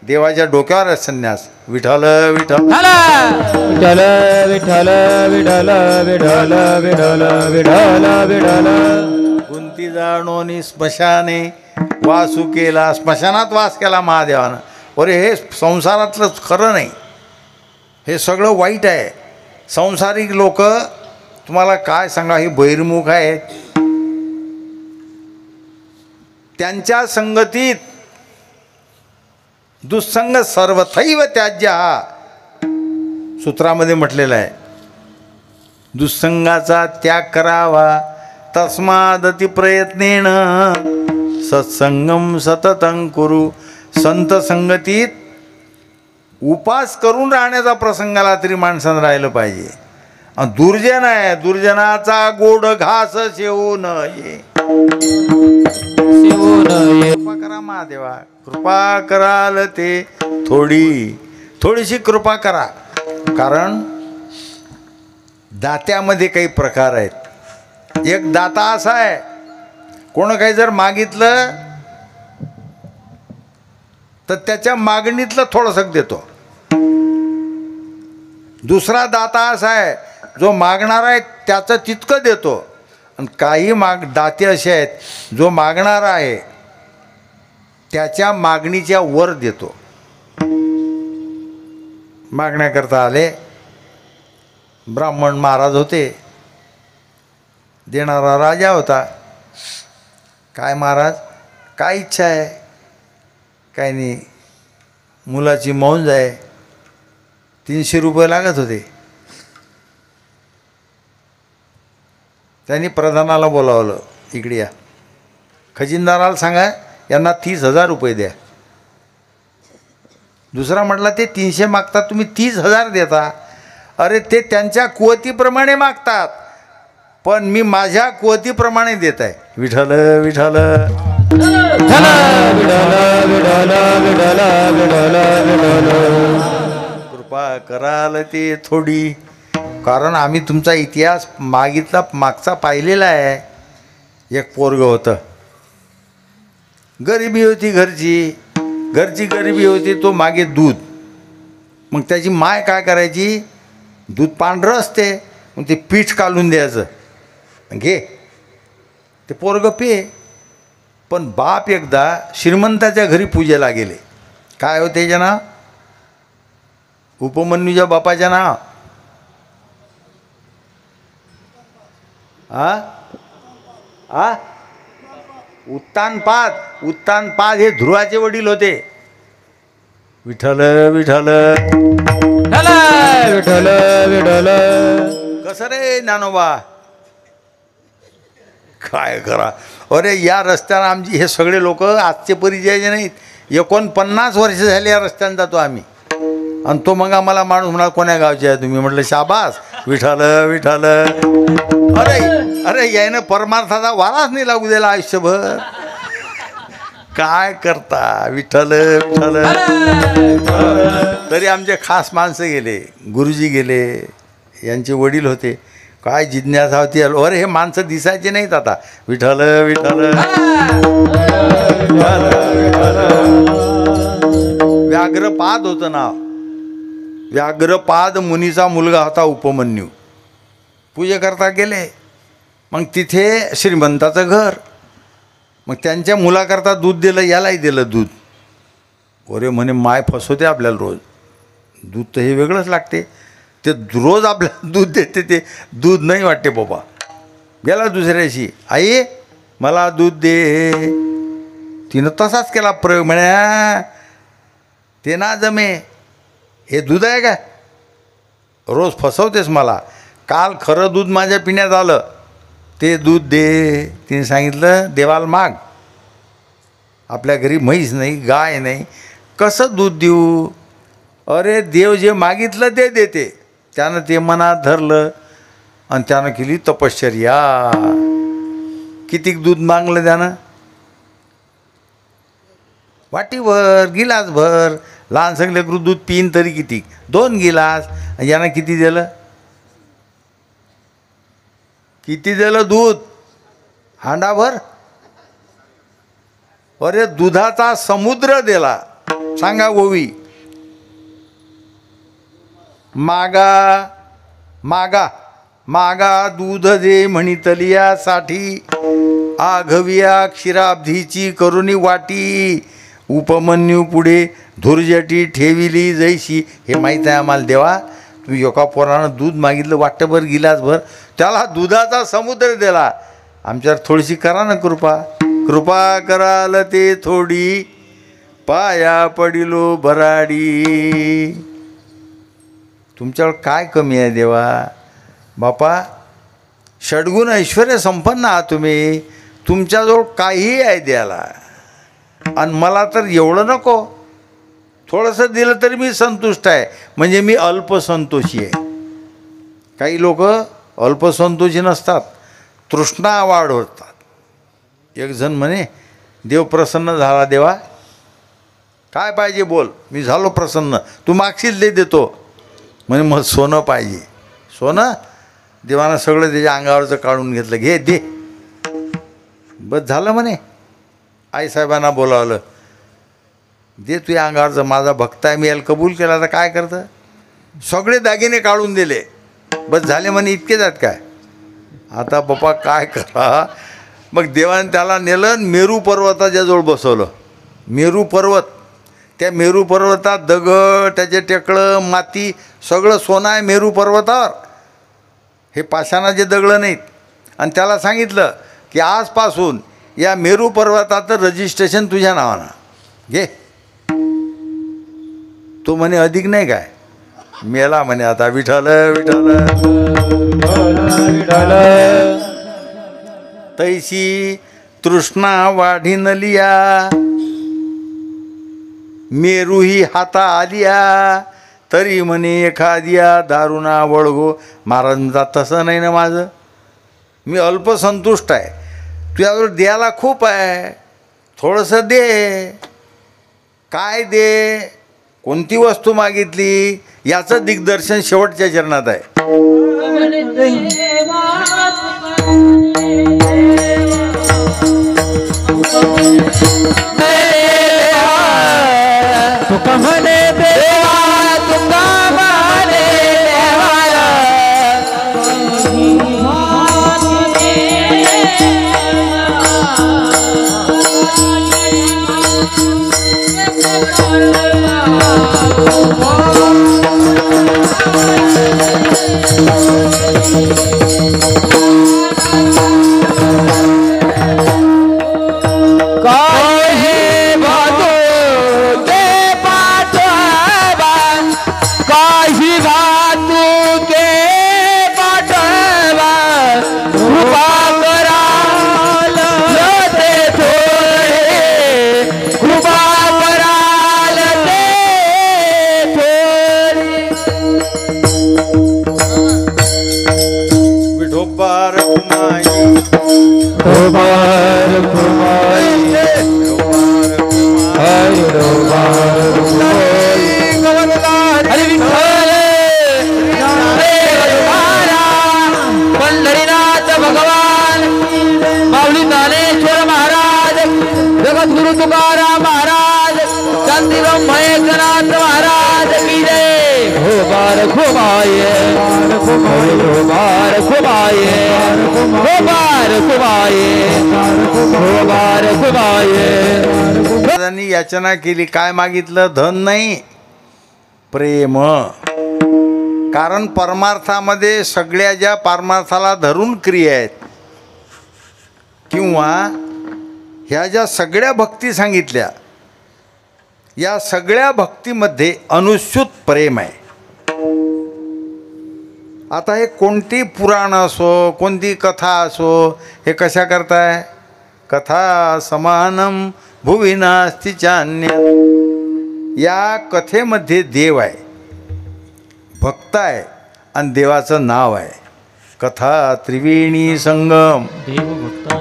देवाच्या डोक्यावर आहे संन्यास. विठ्ठल विठ्ठल विठ्ठल विठ्ठल विठ्ठल विठ्ठल विठ्ठल विठ्ठल विठ्ठल. गुंती जाणोनी स्मशाने वासू केला. स्मशानात वास केला महादेवानं. अरे हे संसारातलं खरं नाही, हे सगळं वाईट आहे. संसारिक लोक तुम्हाला काय सांगा, हे बहिर्मुख आहेत. त्यांच्या संगतीत दुस्संग सर्वथैव त्याज्य हा सूत्रामध्ये म्हटलेलं आहे. दुस्संगाचा त्याग करावा, तस्मादती प्रयत्नेन सत्संगम सततं कुरु. संत संगतीत उपास करून राहण्याचा प्रसंगाला तरी माणसानं राहिलं पाहिजे. दुर्जन आहे, दुर्जनाचा गोड घास शेवू नये. कृपा करा महादेवा, कृपा कराल ते थोडीशी कृपा करा. कारण दात्यामध्ये काही प्रकार आहेत. एक दाता असा आहे, कोण काही जर मागितलं तर त्याच्या मागणीतलं थोडंसं देतो. दुसरा दाता असा आहे, जो मागणार आहे त्याचं तितकं देतो. आणि काही दाते असे आहेत, जो मागणारा आहे त्याच्या मागणीच्या वर देतो. मागण्याकरता आले, ब्राह्मण महाराज होते, देणारा राजा होता. काय महाराज, काय इच्छा आहे? काय नाही, मुलाची मौंज आहे, 300 रुपये लागत होते. त्यांनी प्रधानाला बोलावलं, इकडे या. खजिनदाराला सांगा यांना 30,000 रुपये द्या. दुसरा म्हटला, ते 300 मागतात, तुम्ही 30,000 देता. अरे ते त्यांच्या कुवतीप्रमाणे मागतात, पण मी माझ्या कुवतीप्रमाणे देत आहे. विठ्ठल विठ्ठल कृपा कराल ते थोडी. कारण आम्ही तुमचा इतिहास मागचा पाहिलेला आहे. एक पोरगं होतं. गरिबी होती घरची गरिबी होती. तो मागे दूध. मग त्याची माय काय करायची, दूध पांढरं असते, मग ते पीठ काढून द्यायचं, घे ते पोरगं पे. पण बाप एकदा श्रीमंताच्या घरी पूजेला गेले. काय हो त्याचं नाव, उपमन्यूच्या बापाचं नाव उत्तानपाद हे ध्रुवाचे वडील होते. विठ्ठल विठ्ठल विठ्ठल विठ्ठल. कसं रे ज्ञानोबा, काय करा. अरे या रस्त्यानं आमची हे सगळे लोक आजचे परिचयाचे नाहीत. 49 वर्ष झाली या रस्त्यानं जातो आम्ही. आणि तो मग आम्हाला माणूस म्हणा कोण्या गावचे आहे तुम्ही. म्हटलं शाबास, विठ्ठल विठ्ठल. अरे अरे यायनं परमार्थाचा वाराच नाही लागू दिला आयुष्यभर. काय करता, विठ्ठल विठ्ठल. तरी आमचे खास माणसं गेले, गुरुजी गेले, यांचे वडील होते. काय जिज्ञासा होती. अरे हे माणसं दिसायचे नाहीत आता. विठ्ठल विठ्ठल. व्याघ्रपाद होतं नाव. व्याघ्रपाद मुनीचा मुलगा होता उपमन्यू. पूजे करता गेले. मग तिथे श्रीमंताचं घर. मग त्यांच्या मुलाकरता दूध दिलं, यालाही दिलं दूध. अरे म्हणे माय फसवते आपल्याला रोज. दूध तर हे वेगळंच लागते. ते रोज आपल्याला दूध देते, ते दूध नाही वाटते बाबा. गेला दुसऱ्याशी, आई मला दूध दे. तिनं तसाच केला प्रयोग. म्हणे ते ना जमे, हे दूध आहे का, रोज फसवतेस मला. काल खरं दूध माझ्या पिण्यात आलं, ते दूध दे. तिने सांगितलं देवाला माग. आपल्या घरी म्हैस नाही, गाय नाही, कसं दूध देऊ. अरे देव जे मागितलं ते देते. त्यानं ते मनात धरलं आणि त्यानं केली तपश्चर्या. कितीक दूध मागलं त्यानं, वाटीभर गिलासभर. लहान सगळे लेकरू दूध पिन तरी किती, 2 गिलास. यानं किती दिलं, किती दिलं दूध, हांडाभर. अरे दुधाचा समुद्र दिला. सांगा गोवी. मागा मागा मागा दूध दे म्हणितलियासाठी. आघविया क्षीराब्धीची करुणी वाटी. उपमन्यू पुढे धुर्जटी ठेविली जैशी. हे माहीत आहे आम्हाला देवा. तू एका पोरानं दूध मागितलं वाटभर गिलासभर, त्याला दुधाचा समुद्र दिला. आमच्यावर थोडीशी करा ना कृपा. कृपा कराल ते थोडी, पाया पडिलो भराडी. तुमच्यावर काय कमी आहे देवा. बापा षडगुण ऐश्वर्य संपन्न आहात तुम्ही. तुमच्याजवळ काहीही आहे द्यायला. आणि मला तर एवढं नको, थोडंसं दिलं तरी मी संतुष्ट आहे. म्हणजे मी अल्पसंतोषी आहे. काही लोक अल्पसंतोषी नसतात, तृष्णा वाढवतात. एक जण म्हणे देव प्रसन्न झाला. देवा काय पाहिजे बोल, मी झालो प्रसन्न, तू मागशील ते देतो. म्हणे मग सोनं पाहिजे. सोनं. देवानं सगळं त्याच्या अंगावरचं काढून घेतलं. घे दे. बस झालं म्हणे. आईसाहेबांना बोलावलं. दे तुझ्या अंगावरचं, माझा भक्त आहे, मी याला कबूल केला तर काय करतं. सगळे दागिने काढून दिले. बस झाले म्हणे. इतकेच आहेत काय. आता बाप्पा काय करा. मग देवाने त्याला नेलं, मेरू पर्वताच्या जवळ बसवलं. मेरू पर्वत. त्या मेरू पर्वतात दगड, त्याचे टेकळं, माती, सगळं सोनं आहे मेरू पर्वतावर. हे पाषाणाचे दगडं नाहीत. आणि त्याला सांगितलं की आजपासून या मेरू पर्वताचं रजिस्ट्रेशन तुझ्या नावानं घे. तो म्हणे अधिक नाही काय. मेला म्हणे आता. विठ्ठल विठ्ठल. तैसी तृष्णा वाढीनलिया. मेरूही हाता आलिया. तरी म्हणे एखाद्या दारुणा वळगो. महाराजांचा तसं नाही ना माझं. मी अल्पसंतुष्ट आहे. तुझ्याजवळ द्यायला खूप आहे, थोडंसं दे. काय दे, कोणती वस्तू मागितली, याचं दिग्दर्शन शेवटच्या चरणात आहे. तुका म्हणे देवा तुका म्हणे देवाला काही भातू के पाठवा काही भातू के पाठवा कृपा कराल ते थोडे कृपा कराल ते थोडे विठोबार कुमाई रोबार कुमाई हरि रोबार कुमाई हरि विठ्ठल पंढरीनाथ भगवान माऊली ज्ञानेश्वर महाराज जगद्गुरु तुकाराम महाराज शांतिराम महेशनाथ महाराज की जय रोबार कुमाई रोबार कुमाई रोबार कुमाई रोबार कुमाई महाराजांनी याचना केली. काय मागितलं? धन नाही, प्रेम. कारण परमार्थामध्ये सगळ्या ज्या परमार्थाला धरून क्रिया आहेत किंवा ह्या ज्या सगळ्या भक्ती सांगितल्या, या सगळ्या भक्तीमध्ये अनुस्यूत प्रेम आहे. आता हे कोणती पुराण असो, कोणती कथा असो, हे कशा करताय? कथा समानम भुवी नास्ति चान्य. या कथेमध्ये देव आहे, भक्त आहे आणि देवाचं नाव आहे. कथा त्रिवेणी संगम,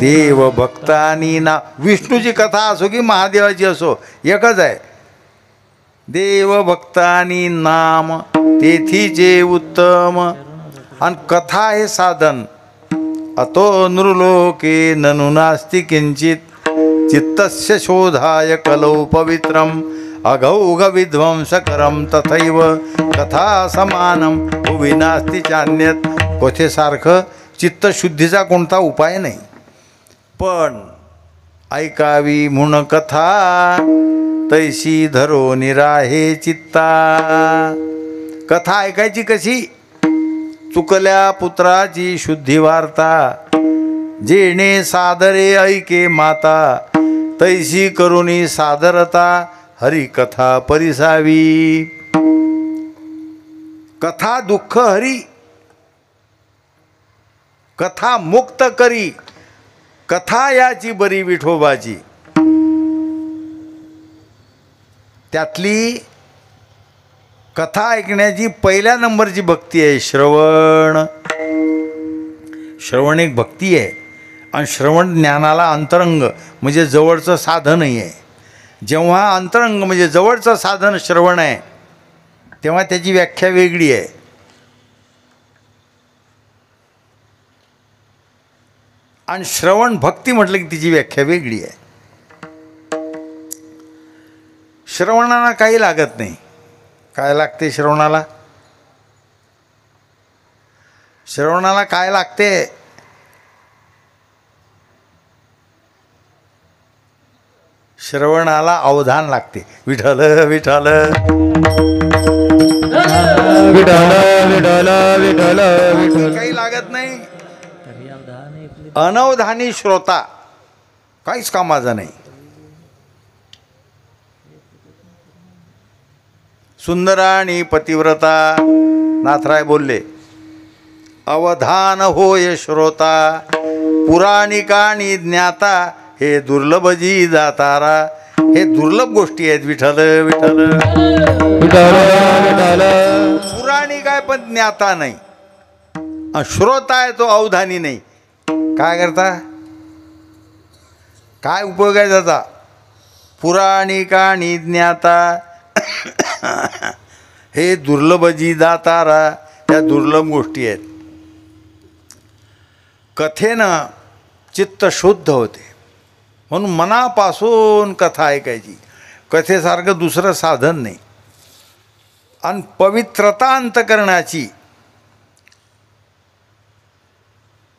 देव भक्त आणि नाव. विष्णूची कथा असो की महादेवाची असो, एकच आहे. देव भक्त आणि नाम तेथीचे उत्तम. आणि कथा हे साधन. अतो नृलोके ननु नास्ति किंचित चित्तस्य शोधाय कलौ पवित्रम अघौघ विध्वंसकरम तथैव कथा समानम भुवी नास्ति चान्यत. कथेसारखं चित्तशुद्धीचा कोणता उपाय नाही. पण ऐकावी म्हणून कथा तैशी धरो निराहे चित्ता. कथा ऐकायची कशी? चुकल्या पुत्राची शुद्धी वार्ता जेणे सादरे ऐके माता तैशी करुणी सादरता हरी कथा परिसावी. कथा दुःख हरी, कथा मुक्त करी. कथा याची बरी विठोबाची. त्यातली कथा ऐकण्याची पहिल्या नंबरची भक्ती आहे श्रवण. श्रवण एक भक्ती आहे आणि श्रवण ज्ञानाला अंतरंग म्हणजे जवळचं साधनही आहे. जेव्हा अंतरंग म्हणजे जवळचं साधन श्रवण आहे तेव्हा त्याची व्याख्या वेगळी आहे. आणि श्रवण भक्ती म्हटलं की तिची व्याख्या वेगळी आहे. श्रवणाला काही लागत नाही. काय लागते श्रवणाला? श्रवणाला काय लागते? श्रवणाला अवधान लागते. विठ्ठल विठ्ठल विठ्ठल विठ्ठल विठ्ठल विठ्ठल. काही लागत नाही. अनवधानी श्रोता काहीच कामाचा नाही. सुंदराणी पतिव्रता नाथराय बोलले, अवधान होय श्रोता पुराणिकाणी ज्ञाता हे दुर्लभ जी दातारा. हे दुर्लभ गोष्टी आहेत. विठ्ठल विठ्ठल विठ्ठल विठ्ठल. पुराणिक आहे पण ज्ञाता नाही. श्रोता आहे तो अवधानी नाही. काय करता? काय उपयोग आहे त्याचा? पुराणिकाणी ज्ञाता हे दुर्लभ जी दातारा. त्या दुर्लभ गोष्टी आहेत. कथेनं चित्त शुद्ध होते. म्हणून मनापासून कथा ऐकायची. कथेसारखं दुसरं साधन नाही. आणि पवित्रता अंतकरणाची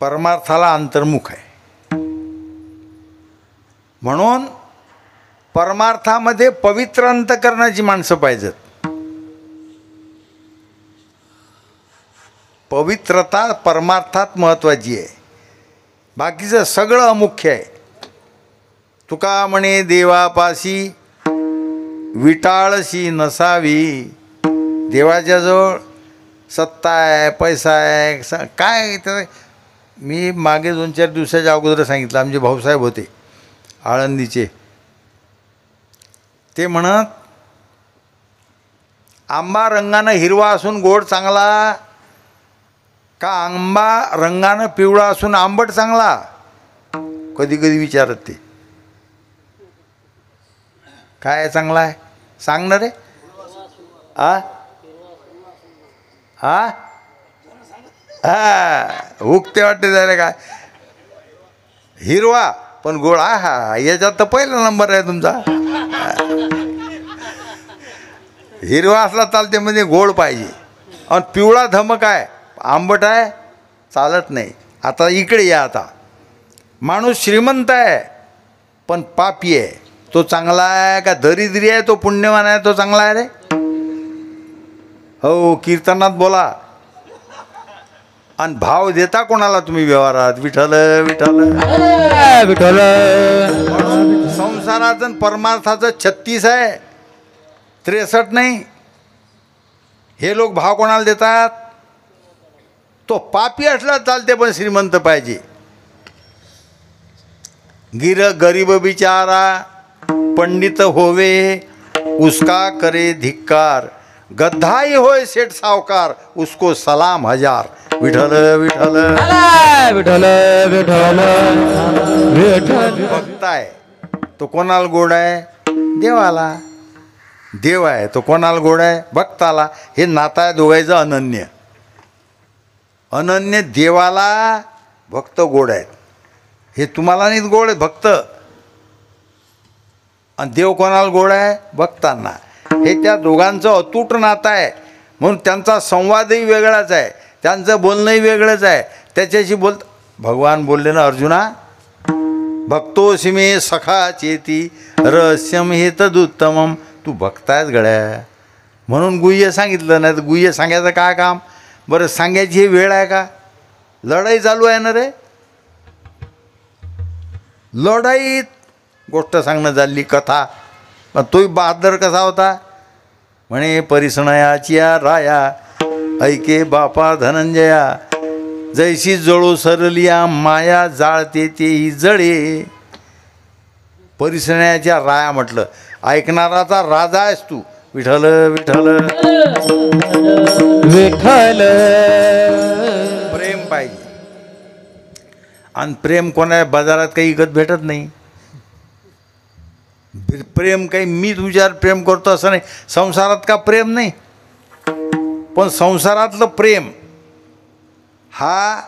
परमार्थाला अंतर्मुख आहे. म्हणून परमार्थामध्ये पवित्र अंतकरणाची माणसं पाहिजेत. पवित्रता परमार्थात महत्त्वाची आहे, बाकीचं सगळं अमुख्य आहे. तुका म्हणे देवापाशी विटाळशी नसावी. देवाच्या जवळ सत्ता आहे, पैसा आहे, काय तर. मी मागे 2-4 दिवसाच्या अगोदर सांगितलं, आमचे भाऊसाहेब होते आळंदीचे. ते म्हणत, आंबा रंगानं हिरवा असून गोड चांगला का आंबा रंगानं पिवळा असून आंबट चांगला? कधी कधी विचारत ते. काय चांगला आहे सांगणार रे? आ हा हा हुकते वाटते झाले काय? हिरवा पण गोड. हा याच्यात तर पहिला नंबर आहे तुमचा. हिरवा असला चालते म्हणजे गोड पाहिजे. आणि पिवळा धमक आहे, आंबट आहे, चालत नाही. आता इकडे या. आता माणूस श्रीमंत आहे पण पापी आहे, तो चांगला आहे का दरिद्री आहे तो पुण्यवान आहे? तो चांगला आहे रे. हो, कीर्तनात बोला. आणि भाव देता कोणाला तुम्ही व्यवहारात? विठ्ठल विठ्ठल विठ्ठल. म्हणून संसाराचं आणि परमार्थाचं 36 आहे, 63 नाही. हे लोक भाव कोणाला देतात? तो पापी असला चालते पण श्रीमंत पाहिजे. गरीब बिचारा पंडित होवे उसका करे धिक्कार. गद्दाही होय सेठ सावकार उसको सलाम हजार. विठ्ठल विठ्ठल विठ्ठल विठ्ठल विठ्ठल. भक्त आहे तो कोणाला गोड आहे? देवाला. देव आहे तो कोणाला गोड आहे? भक्ताला. हे नातं आहे दोघांचं अनन्य. अनन्य देवाला भक्त गोड आहेत. हे तुम्हाला नाहीत गोड आहेत भक्त. आणि देव कोणाला गोड आहे? भक्तांना. हे त्या दोघांचं अतूट नातं आहे. म्हणून त्यांचा संवादही वेगळाच आहे, त्यांचं बोलणंही वेगळंच आहे. त्याच्याशी भगवान बोलले ना अर्जुना, भक्तोसी मे सखा चेती रहस्यम हे तदुत्तमम. तू भक्त आहेस गड्या म्हणून गुह्य सांगितलं, नाही तर गुह्य सांगायचं काय काम? बरं, सांगायची ही वेळ आहे का? लढाई चालू आहे ना रे. लढाईत गोष्ट सांगणं झाली कथा. पण तोही बहादर कसा होता? म्हणे परिसणयाची राया ऐके बापा धनंजया. जैशी जळो सरलिया माया जाळते तेही जळे. परिसण्याच्या राया म्हटलं, ऐकणाराचा राजा आहेस तू. विठ्ठल विठ्ठल विठ्ठल. प्रेम पाहिजे. आणि प्रेम कोणा बाजारात काही विकत भेटत नाही. प्रेम काही मी तुझ्यावर प्रेम करतो असं नाही. संसारात का प्रेम नाही? पण संसारातलं प्रेम हा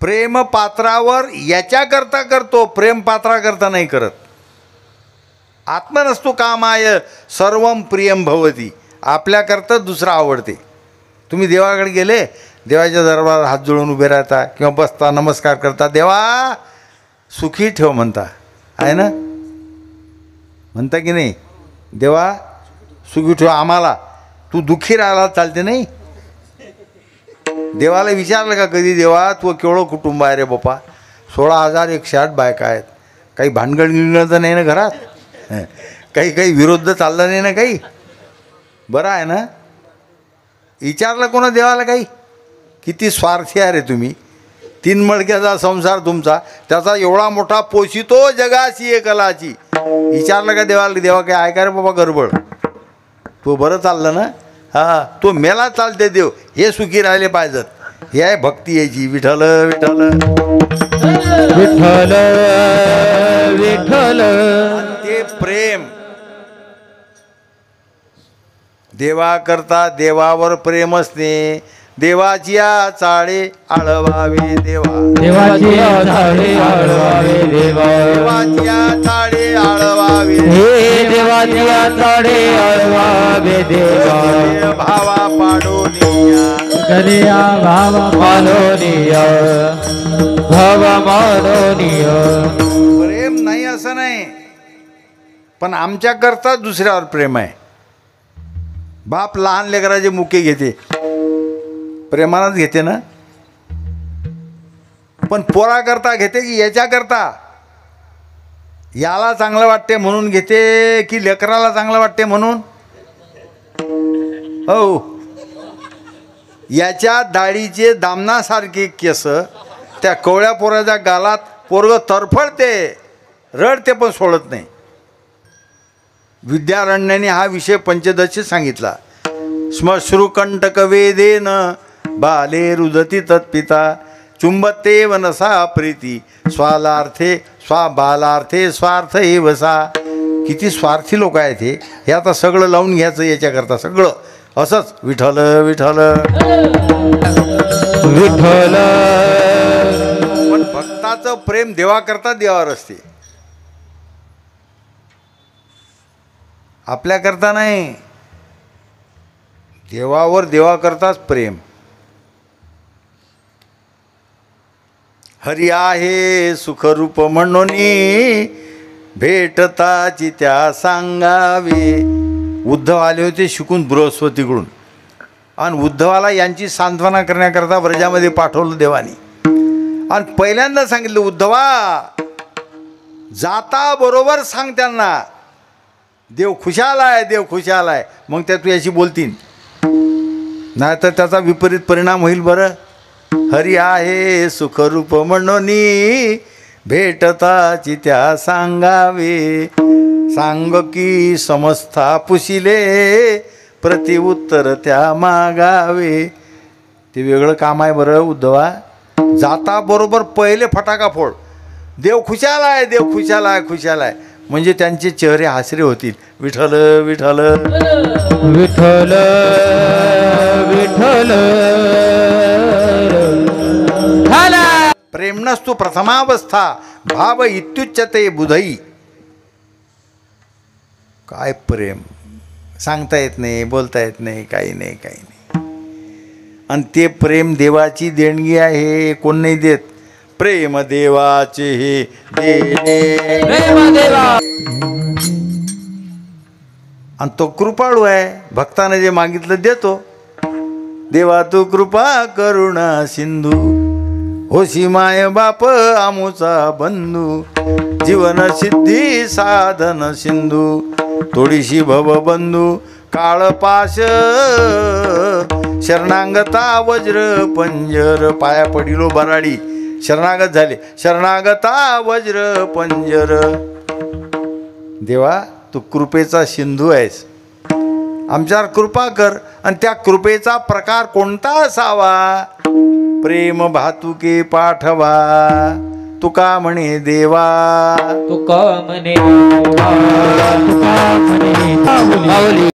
प्रेम पात्रावर याच्याकरता करतो, प्रेम पात्राकरता नाही करत. आत्मनस्तु कामाय सर्वम प्रियम भवती. आपल्याकरता दुसरा आवडते. तुम्ही देवाकडे गेले, देवाच्या दरबारात हात जोडून उभे राहता किंवा बसता, नमस्कार करता, देवा सुखी ठेव म्हणता, आहे ना? म्हणता की नाही? देवा सुखी ठेव आम्हाला, तू दुःखी राहायला चालते नाही. देवाला विचारलं का कधी, देवा तू केवढं कुटुंब आहे रे बापा? 16,108 बायका आहेत. काही भानगड गिळणं तर नाही ना घरात? काही विरोध चालला नाही ना काही? बरं आहे ना? विचारलं कोणा देवाला काही? किती स्वार्थी आहे रे तुम्ही. 3 मडक्याचा संसार तुमचा, त्याचा एवढा मोठा पोषितो जगाची एकलाची. विचारलं का देवाला, देवा काय आहे का रे बाबा गडबड? तो बरं चाललं ना? हां, तो मेला चालते देव, हे सुखी राहिले पाहिजेत. हे आहे भक्ती याची. विठ्ठल विठ्ठल विठ्ठल विठ्ठल. ते प्रेम देवाकरता, देवावर प्रेम असणे, देवाची चाळे आळवावे देवा, देवाची झाडे आळवावे देवा, देवाची चाळे आळवावे, हे देवाची झाडे आळवावे देवा, भावा पाडोनिया, करिया भाव मानोनिया, भाव मानोनिया. प्रेम नाही असं नाही, पण आमच्या करता दुसऱ्यावर प्रेम आहे. बाप लहान लेकराचे मुके घेते, प्रेमानच घेते ना, पण पोरा करता घेते की याच्या करता, याला चांगलं वाटते म्हणून घेते की लेकराला चांगलं वाटते म्हणून. हो, याच्या दाढीचे दामनासारखे केस त्या कवळ्या पोराच्या गालात पोरग तरफडते, रडते पण सोडत नाही. विद्यारण्याने हा विषय पंचदशी सांगितला. श्मश्रुकंटक वेदेन बाले रुदती तत्पिता चुंबते वनसा प्रीती स्वालार्थे स्वाबालार्थे स्वार्थ एवसा. किती स्वार्थी लोक आहेत हे आता सगळं लावून घ्यायचं याच्याकरता, सगळं असंच विठ्ठल विठ्ठल विठ्ठल. पण भक्ताचं प्रेम देवाकरता देवावर असते, आपल्याकरता नाही. देवावर देवाकरताच प्रेम. हरी आहे सुखरूप म्हणून भेटताची त्या सांगावे. उद्धव आले होते शिकून बृहस्पतीकडून, आणि उद्धवाला यांची सांत्वना करण्याकरता व्रजामध्ये पाठवलं देवानी. आणि पहिल्यांदा सांगितलं, उद्धवा जाता बरोबर सांग त्यांना देव खुशाल आहे, देव खुशाल आहे. मग त्या तू याशी बोलतील, नाही तर त्याचा विपरीत परिणाम होईल. बरं, हरी आहे सुखरूप म्हणून भेटताची त्या सांगावे. सांग की समस्था पुशिले प्रतिउत्तर त्या मागावे. ते वेगळं काम आहे. बरं उद्धवा, जाता बरोबर पहिले फटाका फोड, देव खुशाल आहे, देव खुशाल आहे, खुशाल आहे, म्हणजे त्यांचे चेहरे हासरे होतील. विठ्ठल विठ्ठल विठ्ठल विठ्ठल. प्रेम्णस्तु प्रथमावस्था भाव इत्युच्यते बुधई. काय प्रेम सांगता येत नाही, बोलता येत नाही, काही नाही, काही नाही. आणि ते प्रेम देवाची देणगी आहे, कोण नाही देत. प्रेम देवाचे हे देणे, प्रेम देवा. आणि तो कृपाळू आहे, भक्ताने जे मागितलं देतो. देवा तू कृपा करुणा सिंधू, होशी माय बाप आमुचा बंधू, जीवन सिद्धी साधन सिंधू, थोडीशी भव बंधू काळपाश, शरणांगता वज्र पंजर. पाया पडिलो बराडी, शरणागत झाले, शरणागता वज्र पंजर. देवा तू कृपेचा सिंधू आहेस, आमच्यावर कृपा कर. आणि त्या कृपेचा प्रकार कोणता असावा? प्रेम भातुके पाठवा, तुका म्हणे देवा, तुका म्हणे देवा, तुका म्हणे माऊली.